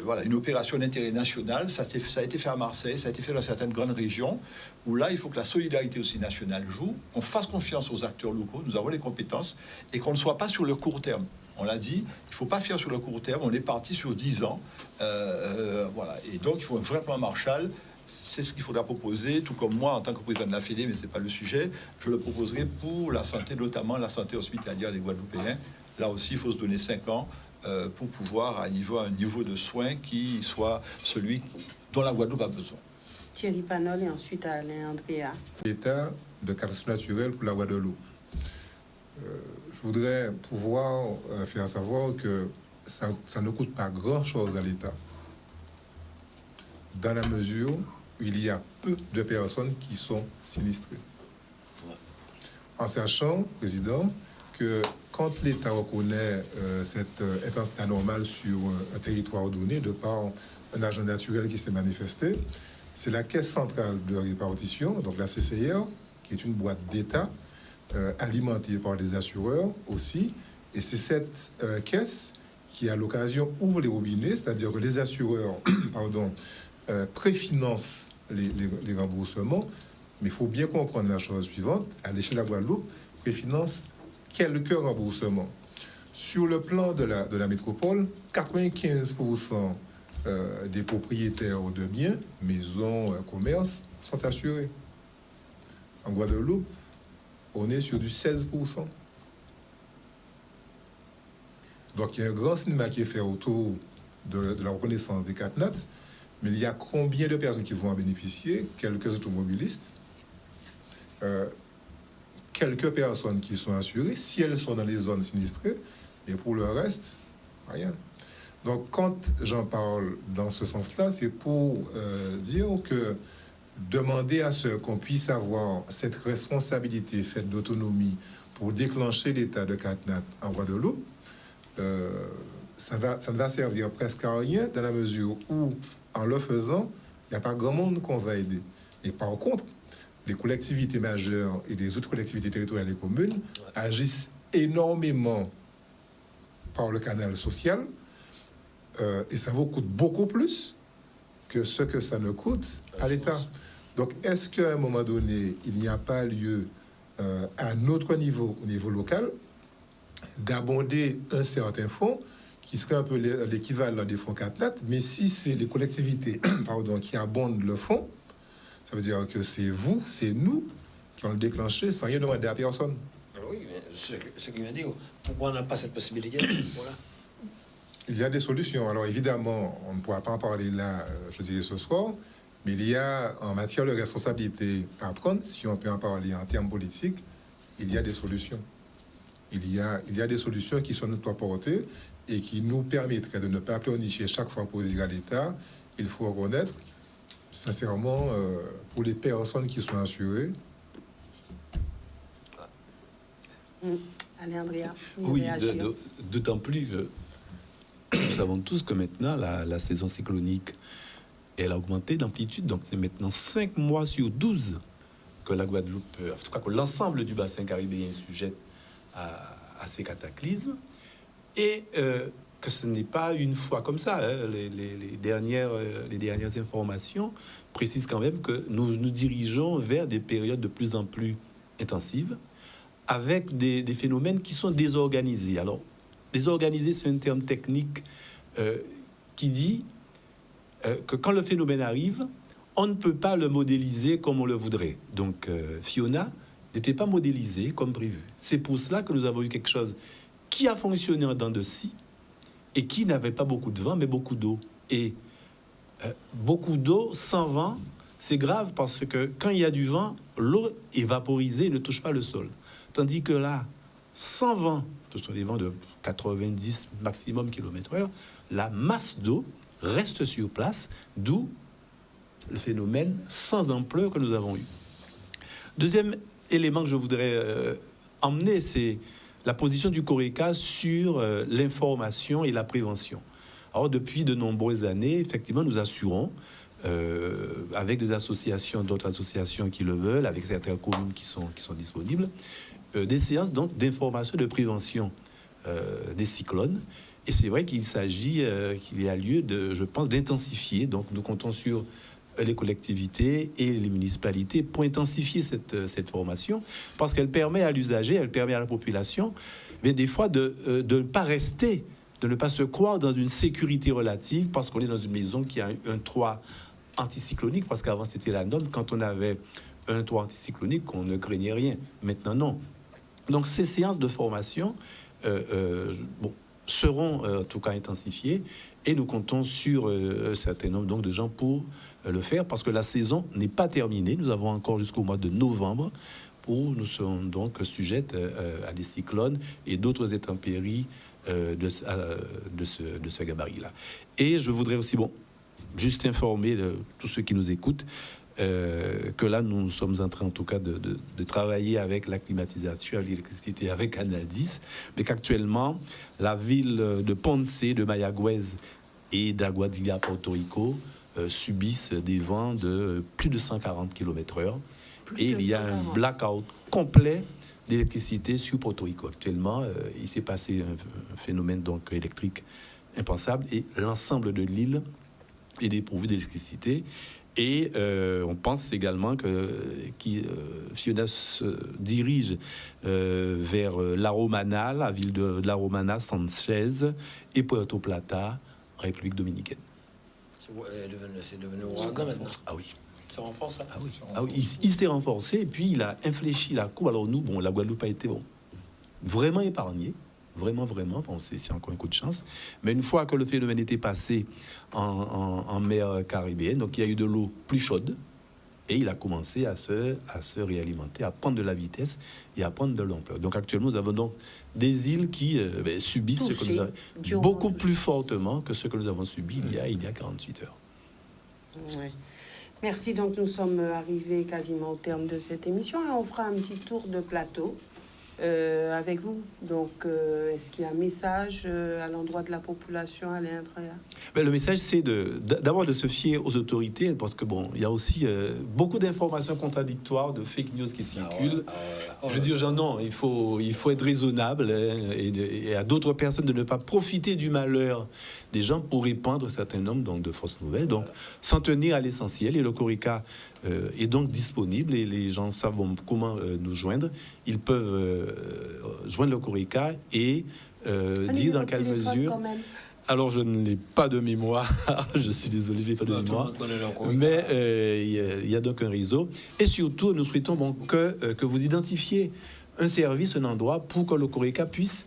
voilà, une opération d'intérêt national. Ça a été fait à Marseille, ça a été fait dans certaines grandes régions, où là, il faut que la solidarité aussi nationale joue, qu'on fasse confiance aux acteurs locaux, nous avons les compétences, et qu'on ne soit pas sur le court terme. On l'a dit, il ne faut pas faire sur le court terme, on est parti sur 10 ans. Voilà. Et donc, il faut un vrai plan Marshall. C'est ce qu'il faudra proposer, tout comme moi, en tant que président de la Fédé, mais ce n'est pas le sujet, je le proposerai pour la santé, notamment la santé hospitalière des Guadeloupéens. Là aussi, il faut se donner 5 ans pour pouvoir arriver à un niveau de soins qui soit celui dont la Guadeloupe a besoin. Thierry Panol et ensuite Alain Andrea. L'état de catastrophe naturelle pour la Guadeloupe. Je voudrais pouvoir faire savoir que ça ne coûte pas grand-chose à l'État, dans la mesure où il y a peu de personnes qui sont sinistrées. En sachant, Président, que quand l'État reconnaît cette intensité anormale sur un territoire donné, de par un agent naturel qui s'est manifesté, c'est la Caisse centrale de répartition, donc la CCR, qui est une boîte d'État, alimentée par les assureurs aussi, et c'est cette caisse qui, à l'occasion, ouvre les robinets, c'est-à-dire que les assureurs préfinancent les remboursements, mais il faut bien comprendre la chose suivante, à l'échelle de la Guadeloupe, préfinance quelques remboursements. Sur le plan de la métropole, 95% des propriétaires de biens, maisons, commerces, sont assurés. En Guadeloupe, on est sur du 16%. Donc il y a un grand cinéma qui est fait autour de la reconnaissance des 4 notes, mais il y a combien de personnes qui vont en bénéficier? Quelques automobilistes, quelques personnes qui sont assurées, si elles sont dans les zones sinistrées, mais pour le reste, rien. Donc quand j'en parle dans ce sens-là, c'est pour dire que demander à ce qu'on puisse avoir cette responsabilité faite d'autonomie pour déclencher l'état de CatNat en Guadeloupe, ça ne va servir presque à rien dans la mesure où, en le faisant, il n'y a pas grand monde qu'on va aider. Et par contre, les collectivités majeures et les autres collectivités territoriales et communes agissent énormément par le canal social, et ça vous coûte beaucoup plus que ce que ça ne coûte à l'État. Donc, est-ce qu'à un moment donné, il n'y a pas lieu, à notre niveau, au niveau local, d'abonder un certain fonds qui serait un peu l'équivalent des fonds CatNat, mais si c'est les collectivités qui abondent le fonds, ça veut dire que c'est vous, c'est nous qui allons le déclencher sans rien demander à personne. Oui, mais ce qui veut dire, pourquoi on n'a pas cette possibilité? Voilà. Il y a des solutions. Alors évidemment, on ne pourra pas en parler là, je dirais ce soir, Mais il y a, en matière de responsabilité à prendre, si on peut en parler en termes politiques, il y a des solutions. Il y a des solutions qui sont de notre portée et qui nous permettraient de ne pas pleurnicher chaque fois pour dire à l'État, il faut reconnaître, sincèrement, pour les personnes qui sont assurées. Allez, Andrea. Oui, d'autant plus que nous savons tous que maintenant, la saison cyclonique, elle a augmenté d'amplitude. Donc, c'est maintenant 5 mois sur 12 que la Guadeloupe, en tout cas que l'ensemble du bassin caribéen est sujet à ces cataclysmes. Et que ce n'est pas une fois comme ça. Hein. Les dernières informations précisent quand même que nous nous dirigeons vers des périodes de plus en plus intensives, avec des phénomènes qui sont désorganisés. Alors, désorganisé, c'est un terme technique qui dit que quand le phénomène arrive, on ne peut pas le modéliser comme on le voudrait. Donc, Fiona n'était pas modélisée comme prévu. C'est pour cela que nous avons eu quelque chose qui a fonctionné en dents de scie et qui n'avait pas beaucoup de vent, mais beaucoup d'eau. Et beaucoup d'eau sans vent, c'est grave parce que quand il y a du vent, l'eau est vaporisée et ne touche pas le sol. Tandis que là, sans vent, ce sont des vents de 90 maximum km/h, la masse d'eau reste sur place, d'où le phénomène sans ampleur que nous avons eu. Deuxième élément que je voudrais emmener, c'est la position du CORECA sur l'information et la prévention. Alors, depuis de nombreuses années, effectivement, nous assurons, avec des associations, d'autres associations qui le veulent, avec certaines communes qui sont disponibles, des séances donc d'information, de prévention des cyclones. Et c'est vrai qu'il s'agit, qu'il y a lieu, je pense, d'intensifier. Donc, nous comptons sur les collectivités et les municipalités pour intensifier cette formation, parce qu'elle permet à l'usager, elle permet à la population, mais des fois de ne pas rester, de ne pas se croire dans une sécurité relative, parce qu'on est dans une maison qui a un toit anticyclonique, parce qu'avant c'était la norme, quand on avait un toit anticyclonique, on ne craignait rien. Maintenant, non. Donc ces séances de formation seront en tout cas intensifiées, et nous comptons sur un certain nombre donc, de gens pour le faire, parce que la saison n'est pas terminée. Nous avons encore jusqu'au mois de novembre où nous serons donc sujettes à des cyclones et d'autres intempéries de ce gabarit-là. Et je voudrais aussi, juste informer tous ceux qui nous écoutent que là, nous sommes en train, en tout cas, de travailler avec la climatisation, avec l'électricité, avec Canal 10, mais qu'actuellement, la ville de Ponce, de Mayagüez et d'Aguadilla, Porto Rico, subissent des vents de plus de 140 km/h. Et il y a un blackout complet d'électricité sur Porto Rico. Actuellement, il s'est passé un phénomène donc, électrique impensable, et l'ensemble de l'île est dépourvu d'électricité. Et on pense également que Fiona se dirige vers La Romana, la ville de La Romana, Sanchez et Puerto Plata, en République dominicaine. C'est devenu ouragan maintenant. Ah oui. Ça renforce ça. Ah oui, il s'est renforcé et puis il a infléchi la courbe. Alors nous, la Guadeloupe a été vraiment épargnée. Vraiment, c'est encore un coup de chance. Mais une fois que le phénomène était passé en mer caribéenne, donc il y a eu de l'eau plus chaude et il a commencé à se réalimenter, à prendre de la vitesse et à prendre de l'ampleur. Donc actuellement, nous avons donc des îles qui subissent ce que nous avons beaucoup plus fortement que ce que nous avons subi il y a 48 heures. Ouais. Merci. Donc nous sommes arrivés quasiment au terme de cette émission et on fera un petit tour de plateau avec vous. Donc, est-ce qu'il y a un message à l'endroit de la population, Alain Andrea? Le message, c'est d'abord de se fier aux autorités, parce que il y a aussi beaucoup d'informations contradictoires, de fake news qui circulent. Je dis aux gens, non, il faut être raisonnable et à d'autres personnes de ne pas profiter du malheur des gens pour répandre un certain nombre donc, de fausses nouvelles. Donc, s'en tenir à l'essentiel. Et le CORECA est donc disponible et les gens savent comment nous joindre. Ils peuvent joindre le CORECA et dire dans quelle mesure... Alors, je ne l'ai pas de mémoire. Je suis désolé, je n'ai pas de mémoire. Mais il y a donc un réseau. Et surtout, nous souhaitons que vous identifiez un service, un endroit, pour que le CORECA puisse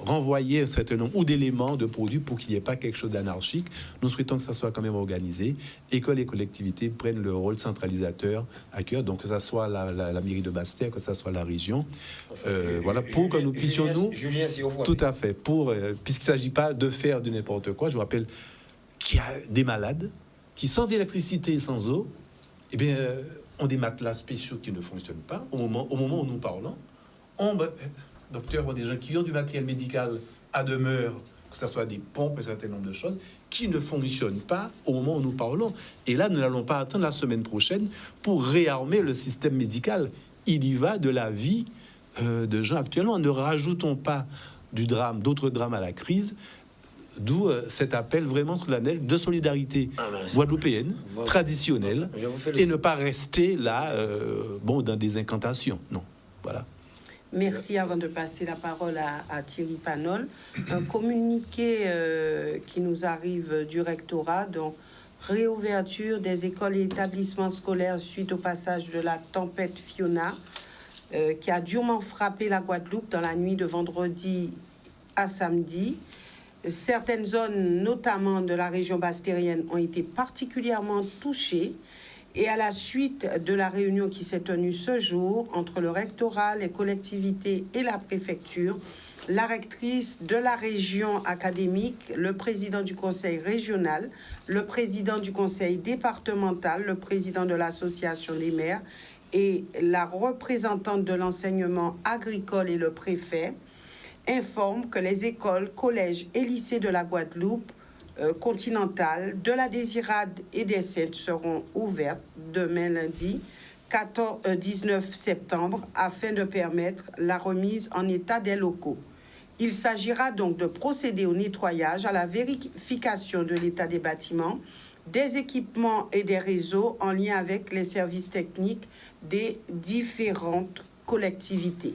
renvoyer un certain nombre ou d'éléments, de produits pour qu'il n'y ait pas quelque chose d'anarchique. Nous souhaitons que ça soit quand même organisé et que les collectivités prennent le rôle centralisateur à cœur, donc que ça soit la mairie de Basse-Terre, que ça soit la région, voilà, pour que nous puissions Julien, si on voit tout à fait, puisqu'il ne s'agit pas de faire de n'importe quoi. Je vous rappelle qu'il y a des malades qui, sans électricité et sans eau, eh bien, ont des matelas spéciaux qui ne fonctionnent pas au moment où nous parlons. Docteurs, ont des gens qui ont du matériel médical à demeure, que ce soit des pompes, un certain nombre de choses, qui ne fonctionnent pas au moment où nous parlons. Et là, nous n'allons pas attendre la semaine prochaine pour réarmer le système médical. Il y va de la vie de gens actuellement. Ne rajoutons pas d'autres drames à la crise, d'où cet appel vraiment solennel de solidarité guadeloupéenne, traditionnelle, et ne pas rester là, dans des incantations. Non, voilà. Merci. Avant de passer la parole à Thierry Panol, un communiqué qui nous arrive du rectorat, donc réouverture des écoles et établissements scolaires suite au passage de la tempête Fiona, qui a durement frappé la Guadeloupe dans la nuit de vendredi à samedi. Certaines zones, notamment de la région bastérienne, ont été particulièrement touchées. Et à la suite de la réunion qui s'est tenue ce jour entre le rectorat, les collectivités et la préfecture, la rectrice de la région académique, le président du conseil régional, le président du conseil départemental, le président de l'association des maires et la représentante de l'enseignement agricole et le préfet informent que les écoles, collèges et lycées de la Guadeloupe continentale, de la Désirade et des Saintes seront ouvertes demain lundi 19 septembre afin de permettre la remise en état des locaux. Il s'agira donc de procéder au nettoyage, à la vérification de l'état des bâtiments, des équipements et des réseaux en lien avec les services techniques des différentes collectivités.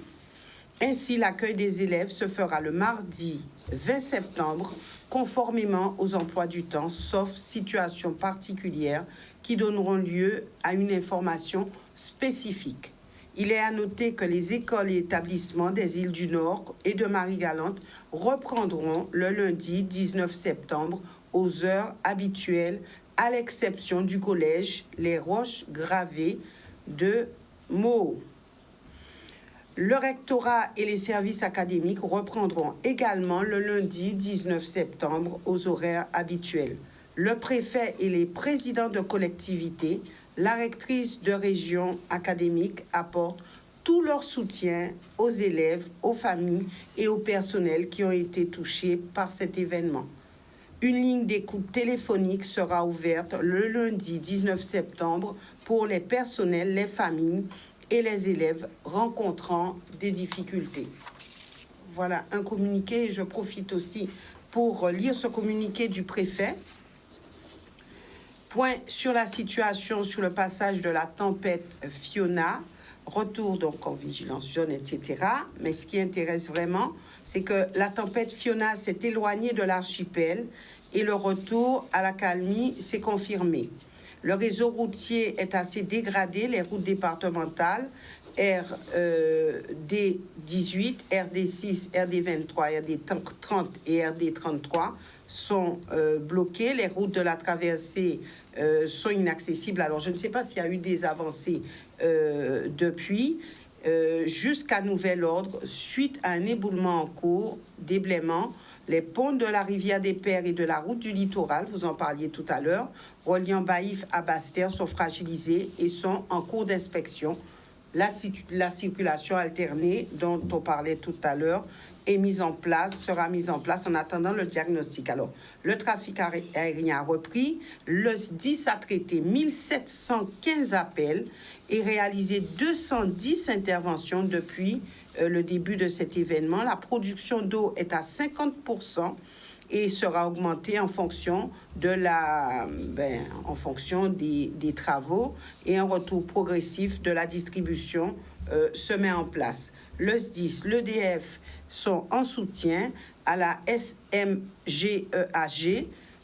Ainsi, l'accueil des élèves se fera le mardi 20 septembre, conformément aux emplois du temps, sauf situation particulière qui donneront lieu à une information spécifique. Il est à noter que les écoles et établissements des îles du Nord et de Marie-Galante reprendront le lundi 19 septembre aux heures habituelles, à l'exception du collège Les Roches Gravées de Meaux. Le rectorat et les services académiques reprendront également le lundi 19 septembre aux horaires habituels. Le préfet et les présidents de collectivités, la rectrice de région académique apportent tout leur soutien aux élèves, aux familles et au personnel qui ont été touchés par cet événement. Une ligne d'écoute téléphonique sera ouverte le lundi 19 septembre pour les personnels, les familles et les élèves rencontrant des difficultés. Voilà un communiqué. Je profite aussi pour lire ce communiqué du préfet. Point sur la situation sur le passage de la tempête Fiona. Retour donc en vigilance jaune, etc. Mais ce qui intéresse vraiment, c'est que la tempête Fiona s'est éloignée de l'archipel et le retour à la calmie s'est confirmé. Le réseau routier est assez dégradé. Les routes départementales RD18, RD6, RD23, RD30 et RD33 sont bloquées. Les routes de la traversée sont inaccessibles. Alors, je ne sais pas s'il y a eu des avancées depuis. Jusqu'à nouvel ordre, suite à un éboulement en cours déblaiement, les ponts de la rivière des Pères et de la route du littoral, vous en parliez tout à l'heure, reliant Baïf à Basse-Terre, sont fragilisés et sont en cours d'inspection. La circulation alternée dont on parlait tout à l'heure sera mise en place en attendant le diagnostic. Alors, le trafic aérien a repris. Le SDIS a traité 1715 appels et réalisé 210 interventions depuis le début de cet événement. La production d'eau est à 50% et sera augmentée en fonction des travaux, et un retour progressif de la distribution se met en place. Le SDIS, l'EDF sont en soutien à la SMGEAG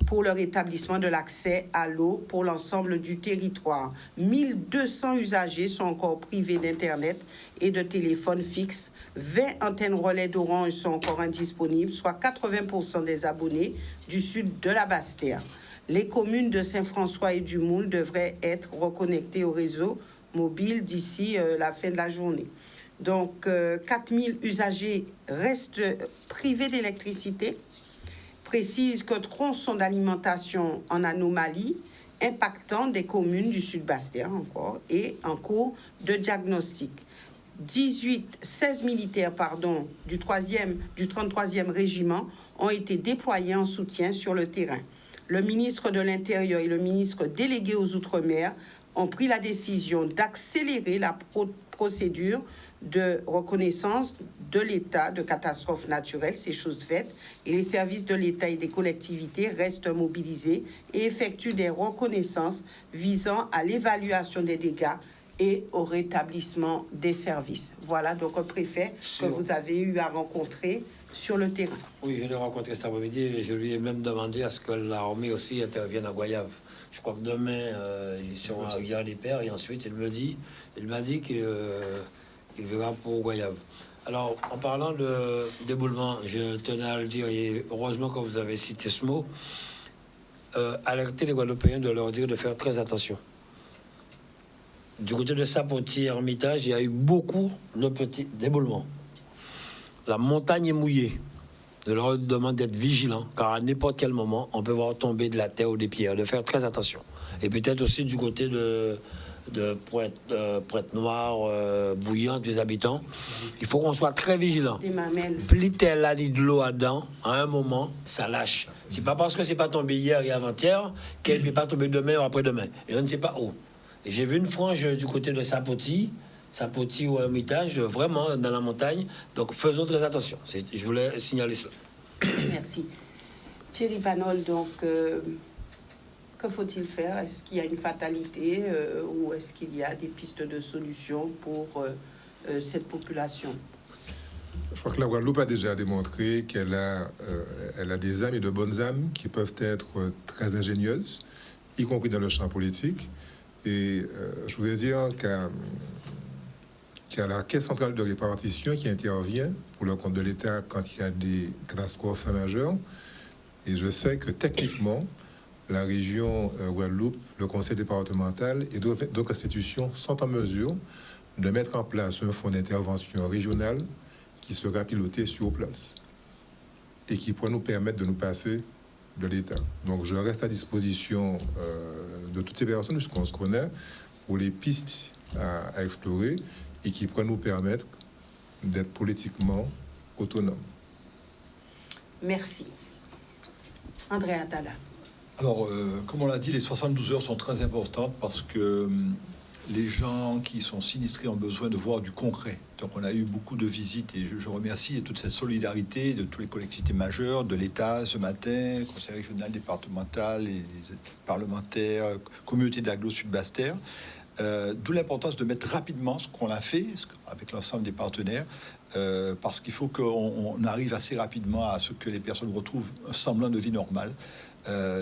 pour le rétablissement de l'accès à l'eau pour l'ensemble du territoire. 1200 usagers sont encore privés d'Internet et de téléphone fixe. 20 antennes relais d'Orange sont encore indisponibles, soit 80% des abonnés du sud de la Basse-Terre. Les communes de Saint-François et du Moule devraient être reconnectées au réseau mobile d'ici la fin de la journée. Donc, 4000 usagers restent privés d'électricité. Précise que tronçons d'alimentation en anomalie, impactant des communes du sud Basse-Terre encore, et en cours de diagnostic. 16 militaires du 33e régiment ont été déployés en soutien sur le terrain. Le ministre de l'Intérieur et le ministre délégué aux Outre-mer ont pris la décision d'accélérer la procédure de reconnaissance de l'état de catastrophe naturelle, c'est chose faite, et les services de l'État et des collectivités restent mobilisés et effectuent des reconnaissances visant à l'évaluation des dégâts et au rétablissement des services. Voilà donc un préfet que vous avez eu à rencontrer sur le terrain. Oui, je l'ai rencontré cet après-midi et je lui ai même demandé à ce que l'armée aussi intervienne à Goyave. Je crois que demain, ils seront à Rivière-des-Pères et ensuite, il m'a dit qu'il verra pour Goyave. Alors, en parlant de d'éboulement, je tenais à le dire, et heureusement que vous avez cité ce mot, alerter les Guadeloupéens de leur dire de faire très attention. Du côté de Sapoti, Hermitage, il y a eu beaucoup de petits déboulements. La montagne est mouillée. Je leur demande d'être vigilants, car à n'importe quel moment, on peut voir tomber de la terre ou des pierres, de faire très attention. Et peut-être aussi du côté de Pointe-Noire, Bouillante, des habitants. Il faut qu'on soit très vigilant. Des mamelles. Plus tel a de l'eau dedans, à un moment, ça lâche. C'est pas parce que c'est pas tombé hier et avant-hier qu'elle ne peut pas tomber demain ou après-demain. Et on ne sait pas où. Et j'ai vu une frange du côté de Sapoti ou Hermitage, vraiment dans la montagne. Donc faisons très attention. Je voulais signaler cela. Merci. Thierry Panol, donc, que faut-il faire? Est-ce qu'il y a une fatalité ou est-ce qu'il y a des pistes de solution pour cette population? Je crois que la Guadeloupe a déjà démontré qu'elle a des âmes et de bonnes âmes qui peuvent être très ingénieuses, y compris dans le champ politique. Et je voudrais dire qu'il y a la Caisse centrale de répartition qui intervient pour le compte de l'État quand il y a des catastrophes majeures. Et je sais que techniquement, la région Guadeloupe, le conseil départemental et d'autres institutions sont en mesure de mettre en place un fonds d'intervention régional qui sera piloté sur place et qui pourra nous permettre de nous passer de l'État. Donc je reste à disposition de toutes ces personnes, puisqu'on se connaît, pour les pistes à explorer et qui pourraient nous permettre d'être politiquement autonomes. Merci. André Atala. Alors, comme on l'a dit, les 72 heures sont très importantes parce que les gens qui sont sinistrés ont besoin de voir du concret. Donc, on a eu beaucoup de visites et je remercie toute cette solidarité de toutes les collectivités majeures, de l'État ce matin, conseil régional, départemental, les parlementaires, communauté de l'agglo Sud-Basse-Terre. D'où l'importance de mettre rapidement ce qu'on a fait avec l'ensemble des partenaires, parce qu'il faut qu'on arrive assez rapidement à ce que les personnes retrouvent un semblant de vie normale.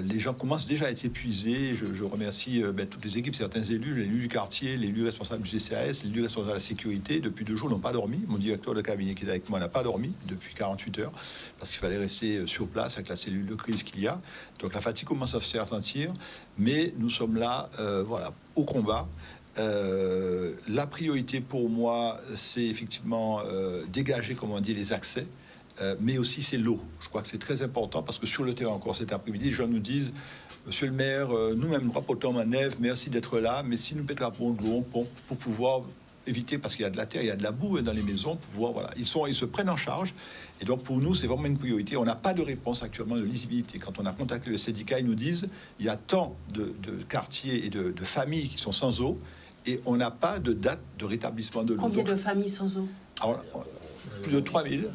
Les gens commencent déjà à être épuisés. Je remercie toutes les équipes, certains élus, l'élu du quartier, l'élu responsable du CCAS, l'élu responsable de la sécurité. Depuis 2 jours, n'ont pas dormi. Mon directeur de cabinet qui est avec moi n'a pas dormi depuis 48 heures parce qu'il fallait rester sur place avec la cellule de crise qu'il y a. Donc la fatigue commence à se faire sentir, mais nous sommes là, au combat. La priorité pour moi, c'est effectivement dégager, comme on dit, les accès. Mais aussi c'est l'eau. Je crois que c'est très important parce que sur le terrain encore cet après-midi, les gens nous disent Monsieur le maire, nous-mêmes nous rapportons à Neve, merci d'être là, mais si nous pétrapons de l'eau pour pouvoir éviter, parce qu'il y a de la terre, il y a de la boue dans les maisons, pour pouvoir, ils se prennent en charge. Et donc pour nous, c'est vraiment une priorité. On n'a pas de réponse actuellement de lisibilité. Quand on a contacté le syndicat, ils nous disent il y a tant de quartiers et de familles qui sont sans eau et on n'a pas de date de rétablissement de l'eau. Combien de familles sans eau? Alors, plus de 3000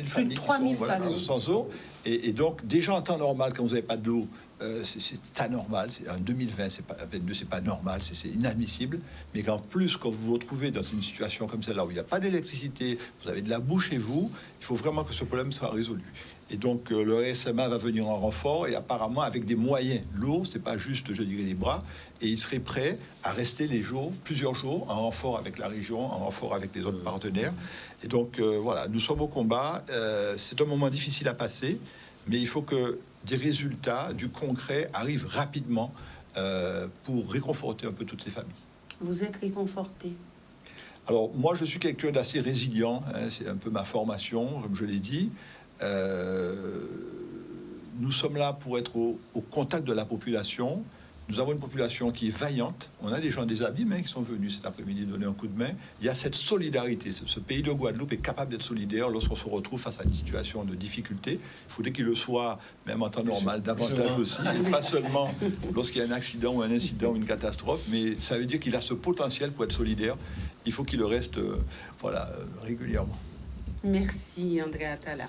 familles, qui sont, sans eau. Et donc, déjà en temps normal, quand vous n'avez pas d'eau, c'est anormal. En 2020, c'est pas normal, c'est inadmissible. Mais qu'en plus, quand vous vous retrouvez dans une situation comme celle-là, où il n'y a pas d'électricité, vous avez de la boue chez vous, il faut vraiment que ce problème soit résolu. Et donc, le RSMA va venir en renfort, et apparemment avec des moyens lourds, c'est pas juste, je dirais, les bras, et il serait prêt à rester plusieurs jours, en renfort avec la région, en renfort avec les autres partenaires. Et donc, voilà, nous sommes au combat. C'est un moment difficile à passer, mais il faut que des résultats, du concret, arrivent rapidement pour réconforter un peu toutes ces familles. Vous êtes réconforté. Alors, moi, je suis quelqu'un d'assez résilient, hein, c'est un peu ma formation, comme je l'ai dit. Nous sommes là pour être au contact de la population. Nous avons une population qui est vaillante. On a des gens des abîmes qui sont venus cet après-midi donner un coup de main. Il y a cette solidarité. Ce pays de Guadeloupe est capable d'être solidaire lorsqu'on se retrouve face à une situation de difficulté. Il faudrait qu'il le soit, même en temps normal, davantage aussi. Et pas seulement lorsqu'il y a un accident ou un incident ou une catastrophe, mais ça veut dire qu'il a ce potentiel pour être solidaire. Il faut qu'il le reste régulièrement. Merci, André Atala.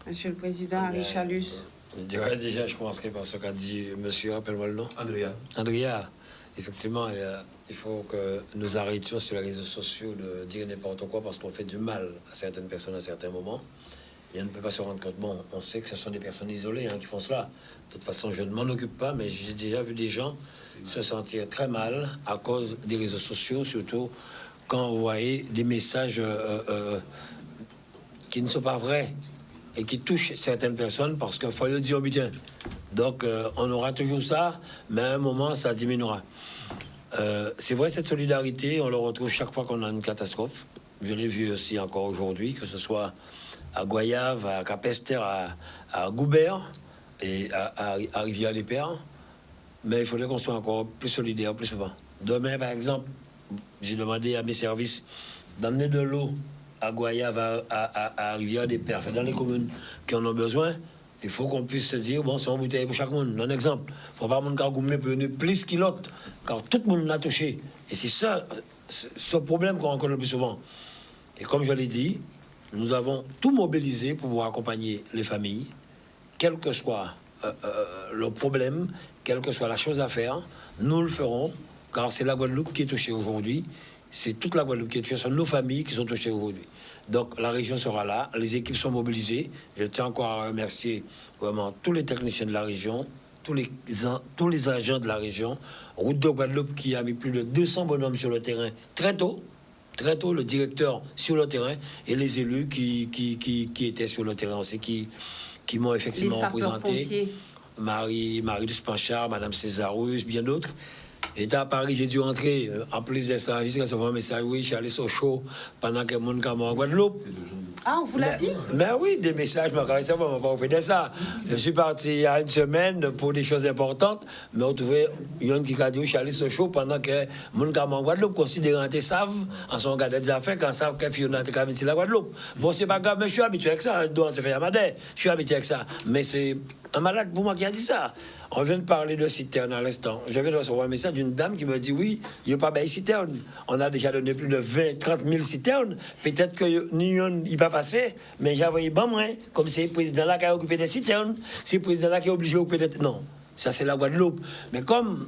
Monsieur le Président, Henri Chalus. Déjà, je commencerai par ce qu'a dit monsieur, rappelle-moi le nom. Andrea. Effectivement, il faut que nous arrêtions sur les réseaux sociaux de dire n'importe quoi parce qu'on fait du mal à certaines personnes à certains moments. Et on ne peut pas se rendre compte. Bon, on sait que ce sont des personnes isolées qui font cela. De toute façon, je ne m'en occupe pas, mais j'ai déjà vu des gens se sentir très mal à cause des réseaux sociaux, surtout quand vous voyez des messages qui ne sont pas vrais et qui touchent certaines personnes parce qu'il faut le dire bien. Donc, on aura toujours ça, mais à un moment, ça diminuera. C'est vrai, cette solidarité, on le retrouve chaque fois qu'on a une catastrophe. Je l'ai vu aussi encore aujourd'hui, que ce soit à Goyave, à Capester, à Goubert et à Rivière-les-Pères. Mais il faudrait qu'on soit encore plus solidaire, plus souvent. Demain, par exemple, j'ai demandé à mes services d'amener de l'eau à Goyave, à Rivière-des-Pères, dans les communes qui en ont besoin. Il faut qu'on puisse se dire, bon, c'est une bouteille pour chaque monde. Un exemple, il ne faut pas mon cas gourmet pour venir plus qu'il l'autre, car tout le monde l'a touché. Et c'est ça, ce problème qu'on rencontre le plus souvent. Et comme je l'ai dit, nous avons tout mobilisé pour pouvoir accompagner les familles, quel que soit le problème, quelle que soit la chose à faire, nous le ferons, car c'est la Guadeloupe qui est touchée aujourd'hui. C'est toute la Guadeloupe qui est touchée, ce sont nos familles qui sont touchées aujourd'hui. Donc la région sera là, les équipes sont mobilisées. Je tiens encore à remercier vraiment tous les techniciens de la région, tous les agents de la région. Route de Guadeloupe qui a mis plus de 200 bonhommes sur le terrain très tôt, le directeur sur le terrain et les élus qui étaient sur le terrain aussi, qui m'ont effectivement représenté. Marie Duspanchard, Madame Césarus, bien d'autres. J'étais à Paris, j'ai dû rentrer. En plus de ça, j'ai recevoir un message. Oui, je suis allé sur show pendant que mon camarade en Guadeloupe. Ah, on vous l'a dit? Mais oui, des messages, je ne m'a pas occupé de ça. Je suis parti il y a une semaine pour des choses importantes, mais on trouvait il y a une qui a dit je suis allé sur show pendant que mon camarade en Guadeloupe, considérant qu'ils savent, en son regard des affaires, quand ils savent que Fiona est quand la Guadeloupe. Bon, c'est pas grave, mais je suis habitué avec ça. Je dois se faire Madère. Je suis habitué avec ça. Mais c'est un malade pour moi qui a dit ça. On vient de parler de citerne à l'instant. Je viens de recevoir un message d'une dame qui me dit oui, il n'y a pas de citerne. On a déjà donné plus de 20-30 000 citernes. Peut-être que il n'y pas passé, mais j'ai envoyé bon moins. Comme c'est le président là qui a occupé des citernes, c'est le président là qui est obligé d'occuper des... Non, ça c'est la Guadeloupe. Mais comme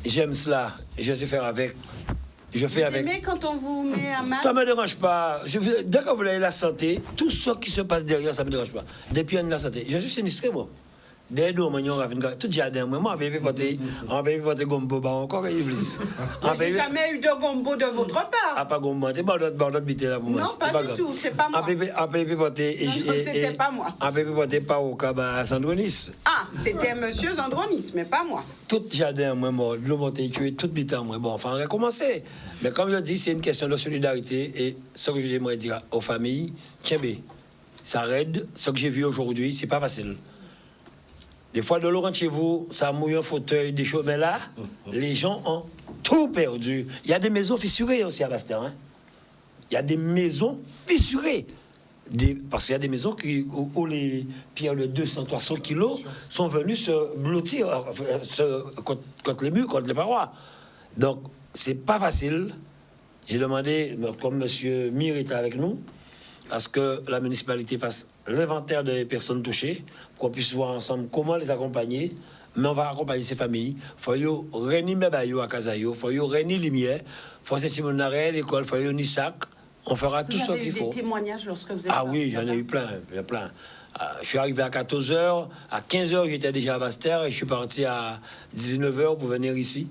j'aime cela, je sais faire avec. Je fais avec. Mais quand on vous met à mal... Ça ne me dérange pas. Dès que vous avez la santé, tout ce qui se passe derrière, ça ne me dérange pas. Depuis on a la santé. Je suis sinistré, moi. Dès que tout jardin, moi, on peut porter gombo encore, j'ai jamais eu de gombo de votre part. Ah, pas gombo, c'est pas notre bité là pour moi. Non, pas du tout, c'est pas moi. On peut porter. Non, c'était pas moi. On peut porter pas au cabas Sandronis. Ah, c'était monsieur Sandronis, mais pas moi. Tout jardin, moi, l'eau montée, tué, tout bitan, moi. Bon, enfin, on va commencer. Mais comme je dis, c'est une question de solidarité. Et ce que j'aimerais dire aux familles, tiens, ça aide. Ce que j'ai vu aujourd'hui, c'est pas facile. Des fois, de l'eau chez vous, ça mouille un fauteuil, des choses. Mais là, les gens ont tout perdu. Il y a des maisons fissurées aussi à Bastère. Hein. Il y a des maisons fissurées. Parce qu'il y a des maisons où les pierres de 200-300 kilos sont venues se blottir contre les murs, contre les parois. Donc, c'est pas facile. J'ai demandé, comme M. Mir était avec nous, à ce que la municipalité fasse l'inventaire des personnes touchées, qu'on puisse voir ensemble comment les accompagner. Mais on va accompagner ces familles. Il faut réunir Mébayo à Casayo, il faut réunir Lumière, il faut que les l'école, il faut ni sac. On fera Vous tout ce avez qu'il eu faut. des témoignages lorsque vous êtes Ah oui, parti j'en ai là-bas? eu plein, plein. Je suis arrivé à 14h, à 15h, j'étais déjà à Basse-Terre et je suis parti à 19h pour venir ici.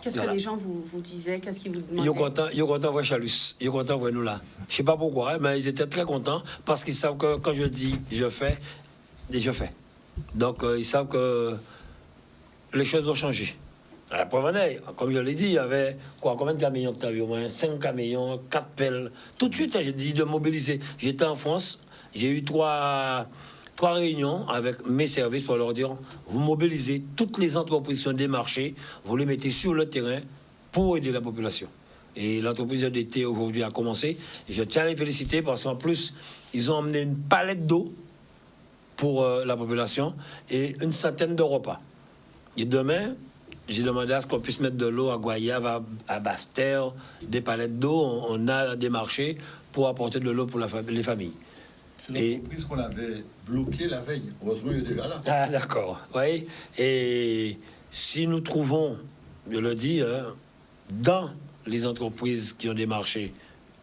Qu'est-ce Voilà. que les gens vous disaient? Qu'est-ce qu'ils vous Ils sont demandaient? contents de voir Chalus. Ils sont contents de voir nous là. Je sais pas pourquoi, hein, mais ils étaient très contents parce qu'ils savent que quand je dis je fais, je fais. Donc ils savent que les choses ont changé. À la preuve en est, comme je l'ai dit, il y avait combien de camions que tu as vu? Au moins 5 camions, 4 pelles. Tout de suite, hein, j'ai dit de mobiliser. J'étais en France, j'ai eu trois réunions avec mes services pour leur dire vous mobilisez toutes les entreprises qui ont des marchés, vous les mettez sur le terrain pour aider la population. Et l'entreprise d'été aujourd'hui a commencé. Je tiens à les féliciter parce qu'en plus, ils ont emmené une palette d'eau pour la population et une centaine de repas. Et demain, j'ai demandé à ce qu'on puisse mettre de l'eau à Goyave, à Basse-Terre, des palettes d'eau. On a des marchés pour apporter de l'eau pour les familles. C'est Et- l'entreprise qu'on avait bloquée la veille. Heureusement, il est déjà là. Ah, d'accord. Oui. Et si nous trouvons, je le dis, hein, dans les entreprises qui ont des marchés,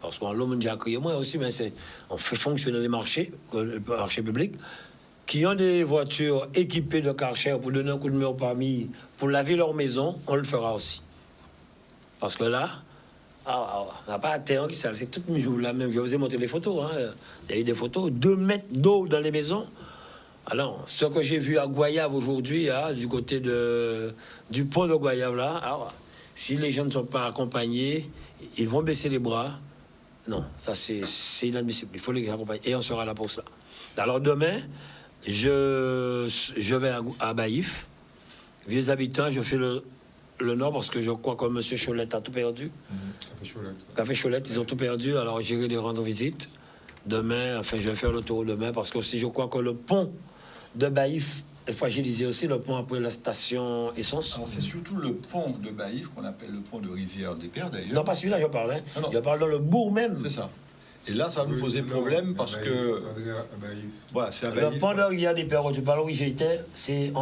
parce qu'on l'a déjà crié moi aussi, mais on fait fonctionner les marchés, le marché public, qui ont des voitures équipées de Karcher pour donner un coup de main aux familles, pour laver leur maison, on le fera aussi. Parce que là, on n'a pas un terrain qui s'est c'est toute là même. Je vous ai montré les photos. Hein. Il y a eu des photos, 2 mètres d'eau dans les maisons. Alors, ce que j'ai vu à Goyave aujourd'hui, hein, du côté du pont de Goyave, là, alors, si les gens ne sont pas accompagnés, ils vont baisser les bras. Non, ça c'est inadmissible. Il faut les accompagner. Et on sera là pour ça. Alors demain, je vais à Baïf. Vieux habitants, je fais le nord parce que je crois que M. Cholette a tout perdu. Ça fait chaud là. Café Cholette, ils ont tout perdu, alors j'irai les rendre visite. Demain, enfin, je vais faire le tour demain parce que aussi, je crois que le pont de Baïf est fragilisé aussi, le pont après la station essence. Alors, c'est surtout le pont de Baïf qu'on appelle le pont de Rivière des Pères, d'ailleurs. Non, pas celui-là, je parle. Hein. Non, non. Je parle dans le bourg même. C'est ça. Et là, ça va nous poser problème parce que. Voilà, c'est à Le Baïf. pont de Rivière des Pères, où tu parles, oui, j'étais, il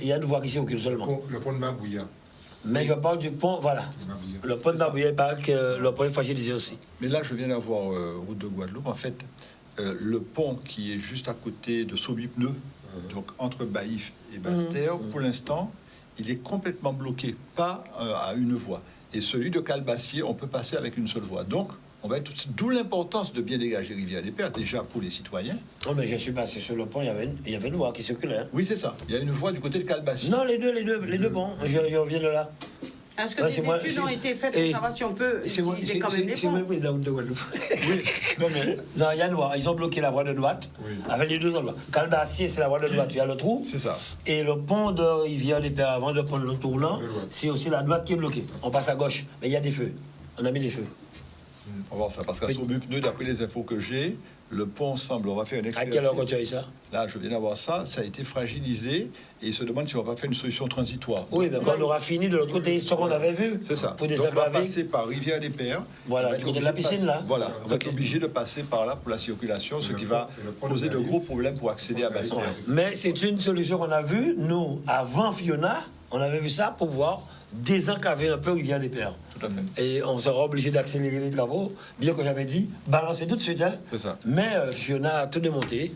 y a une voie qui circule seulement. Le pont de Mabouya. Mais je parle du pont, voilà. Le pont de Mabouya, il paraît que le pont est fragilisé aussi. Mais là, je viens d'avoir route de Guadeloupe. En fait, le pont qui est juste à côté de Sobi-Pneu, donc entre Baïf et Basse-Terre, pour l'instant, il est complètement bloqué, pas à une voie. Et celui de Calbassier, on peut passer avec une seule voie. Donc, on va être d'où l'importance de bien dégager Rivière des Pères, déjà pour les citoyens. Non, mais je suis passé sur le pont, il y avait une voie qui circulait. Hein. Oui, c'est ça. Il y a une voie du côté de Calbassier. Non, les deux ponts. Je reviens de là. Est-ce que Ouais, des c'est moi, études c'est- ont été faites et- pour savoir si on peut utiliser quand même les c'est moi ponts? le président de Guadeloupe. Oui, non mais Non, il y a une voie. Ils ont bloqué la voie de droite Oui. avec les deux endroits. Calbassier, c'est la voie de droite, il y a le trou. c'est ça. Et le pont de Rivière des Pères avant, le pont de tournant, De droite. c'est aussi la droite qui est bloquée. On passe à gauche, mais il y a des feux. On a mis des feux. On va voir ça. Parce qu'à Oui. Sobi-Pneu, d'après les infos que j'ai, le pont semble, on va faire une À expertise. quelle heure quand tu as eu ça? Là, je viens d'avoir ça, ça a été fragilisé et ils se demandent si on va pas faire une solution transitoire. Oui, mais quand on aura fini de l'autre côté, ce qu'on avait vu, C'est ça. pour Donc, on va désenclaver. passer par Rivière des Pères. Voilà, On va du être côté de la obligé piscine, passer- là. Voilà, on va être Ok. obligé de passer par là pour la circulation, ce Et qui le va pont- et le pont de poser de Baïf. gros problèmes pour accéder à Bastille. Mais c'est une solution qu'on a vue, nous, avant Fiona, on avait vu ça pour pouvoir désenclaver un peu Rivière des Pères. Tout à fait. Et on sera obligé d'accélérer les travaux, bien que j'avais dit, balancer tout de suite. Hein. C'est ça. Mais Fiona a tout démonté.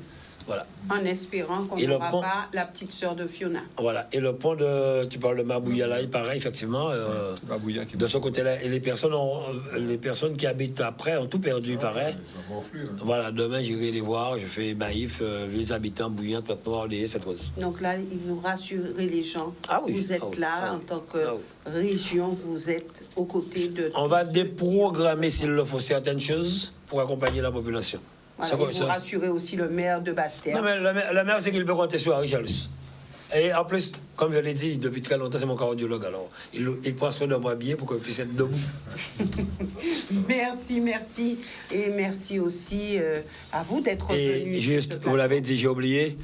Voilà. En espérant qu'on Et le n'aura pont- pas la petite sœur de Fiona. Voilà. Et le pont de. Tu parles de Mabouya là, il paraît, effectivement. C'est Mabouya qui- De ce côté-là. Et les personnes qui habitent après ont tout perdu, il paraît. Ils ont gonflé, hein. Voilà, demain j'irai les voir. Je fais Baïf, les habitants bouillants, Pointe-Noire, cette chose. Donc là, il vous rassurer les gens. Ah oui, Vous êtes ah oui, là ah en oui, tant que ah région, vous êtes aux côtés de. On va déprogrammer, s'il le faut, certaines choses pour accompagner la population. Voilà, Ça, et vous ça- rassurez aussi le maire de Basse-Terre. Non, mais la mère, c'est qu'il peut compter sur Harry Jalus. Et en plus, comme je l'ai dit depuis très longtemps, c'est mon cardiologue. Alors, il prend soin de moi bien pour que je puisse être debout. Merci, merci. Et merci aussi à vous d'être venu. Et juste, vous l'avez dit, j'ai oublié.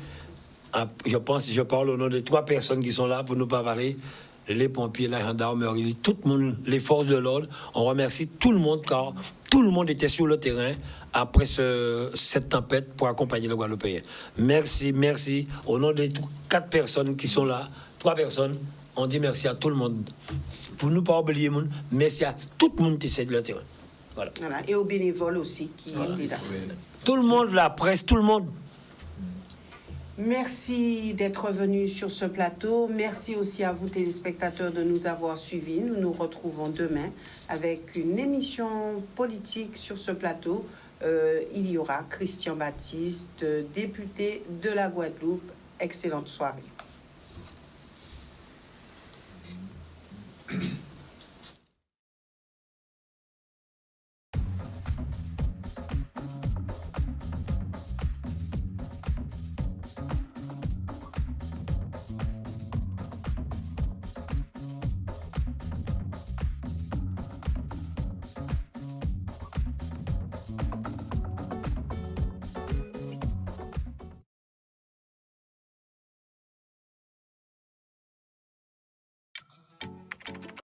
Je parle au nom de 3 personnes qui sont là pour nous parler. Les pompiers, la gendarmerie, tout le monde, les forces de l'ordre. On remercie tout le monde car tout le monde était sur le terrain après cette tempête pour accompagner les Guadeloupéens. Merci, merci. Au nom des 4 personnes qui sont là, 3 personnes, on dit merci à tout le monde. Pour ne pas oublier, merci à tout le monde qui est sur le terrain. Voilà. Voilà. Et aux bénévoles aussi qui étaient là. Tout le monde, la presse, tout le monde. Merci d'être venus sur ce plateau. Merci aussi à vous, téléspectateurs, de nous avoir suivis. Nous nous retrouvons demain avec une émission politique sur ce plateau. Il y aura Christian Baptiste, député de la Guadeloupe. Excellente soirée.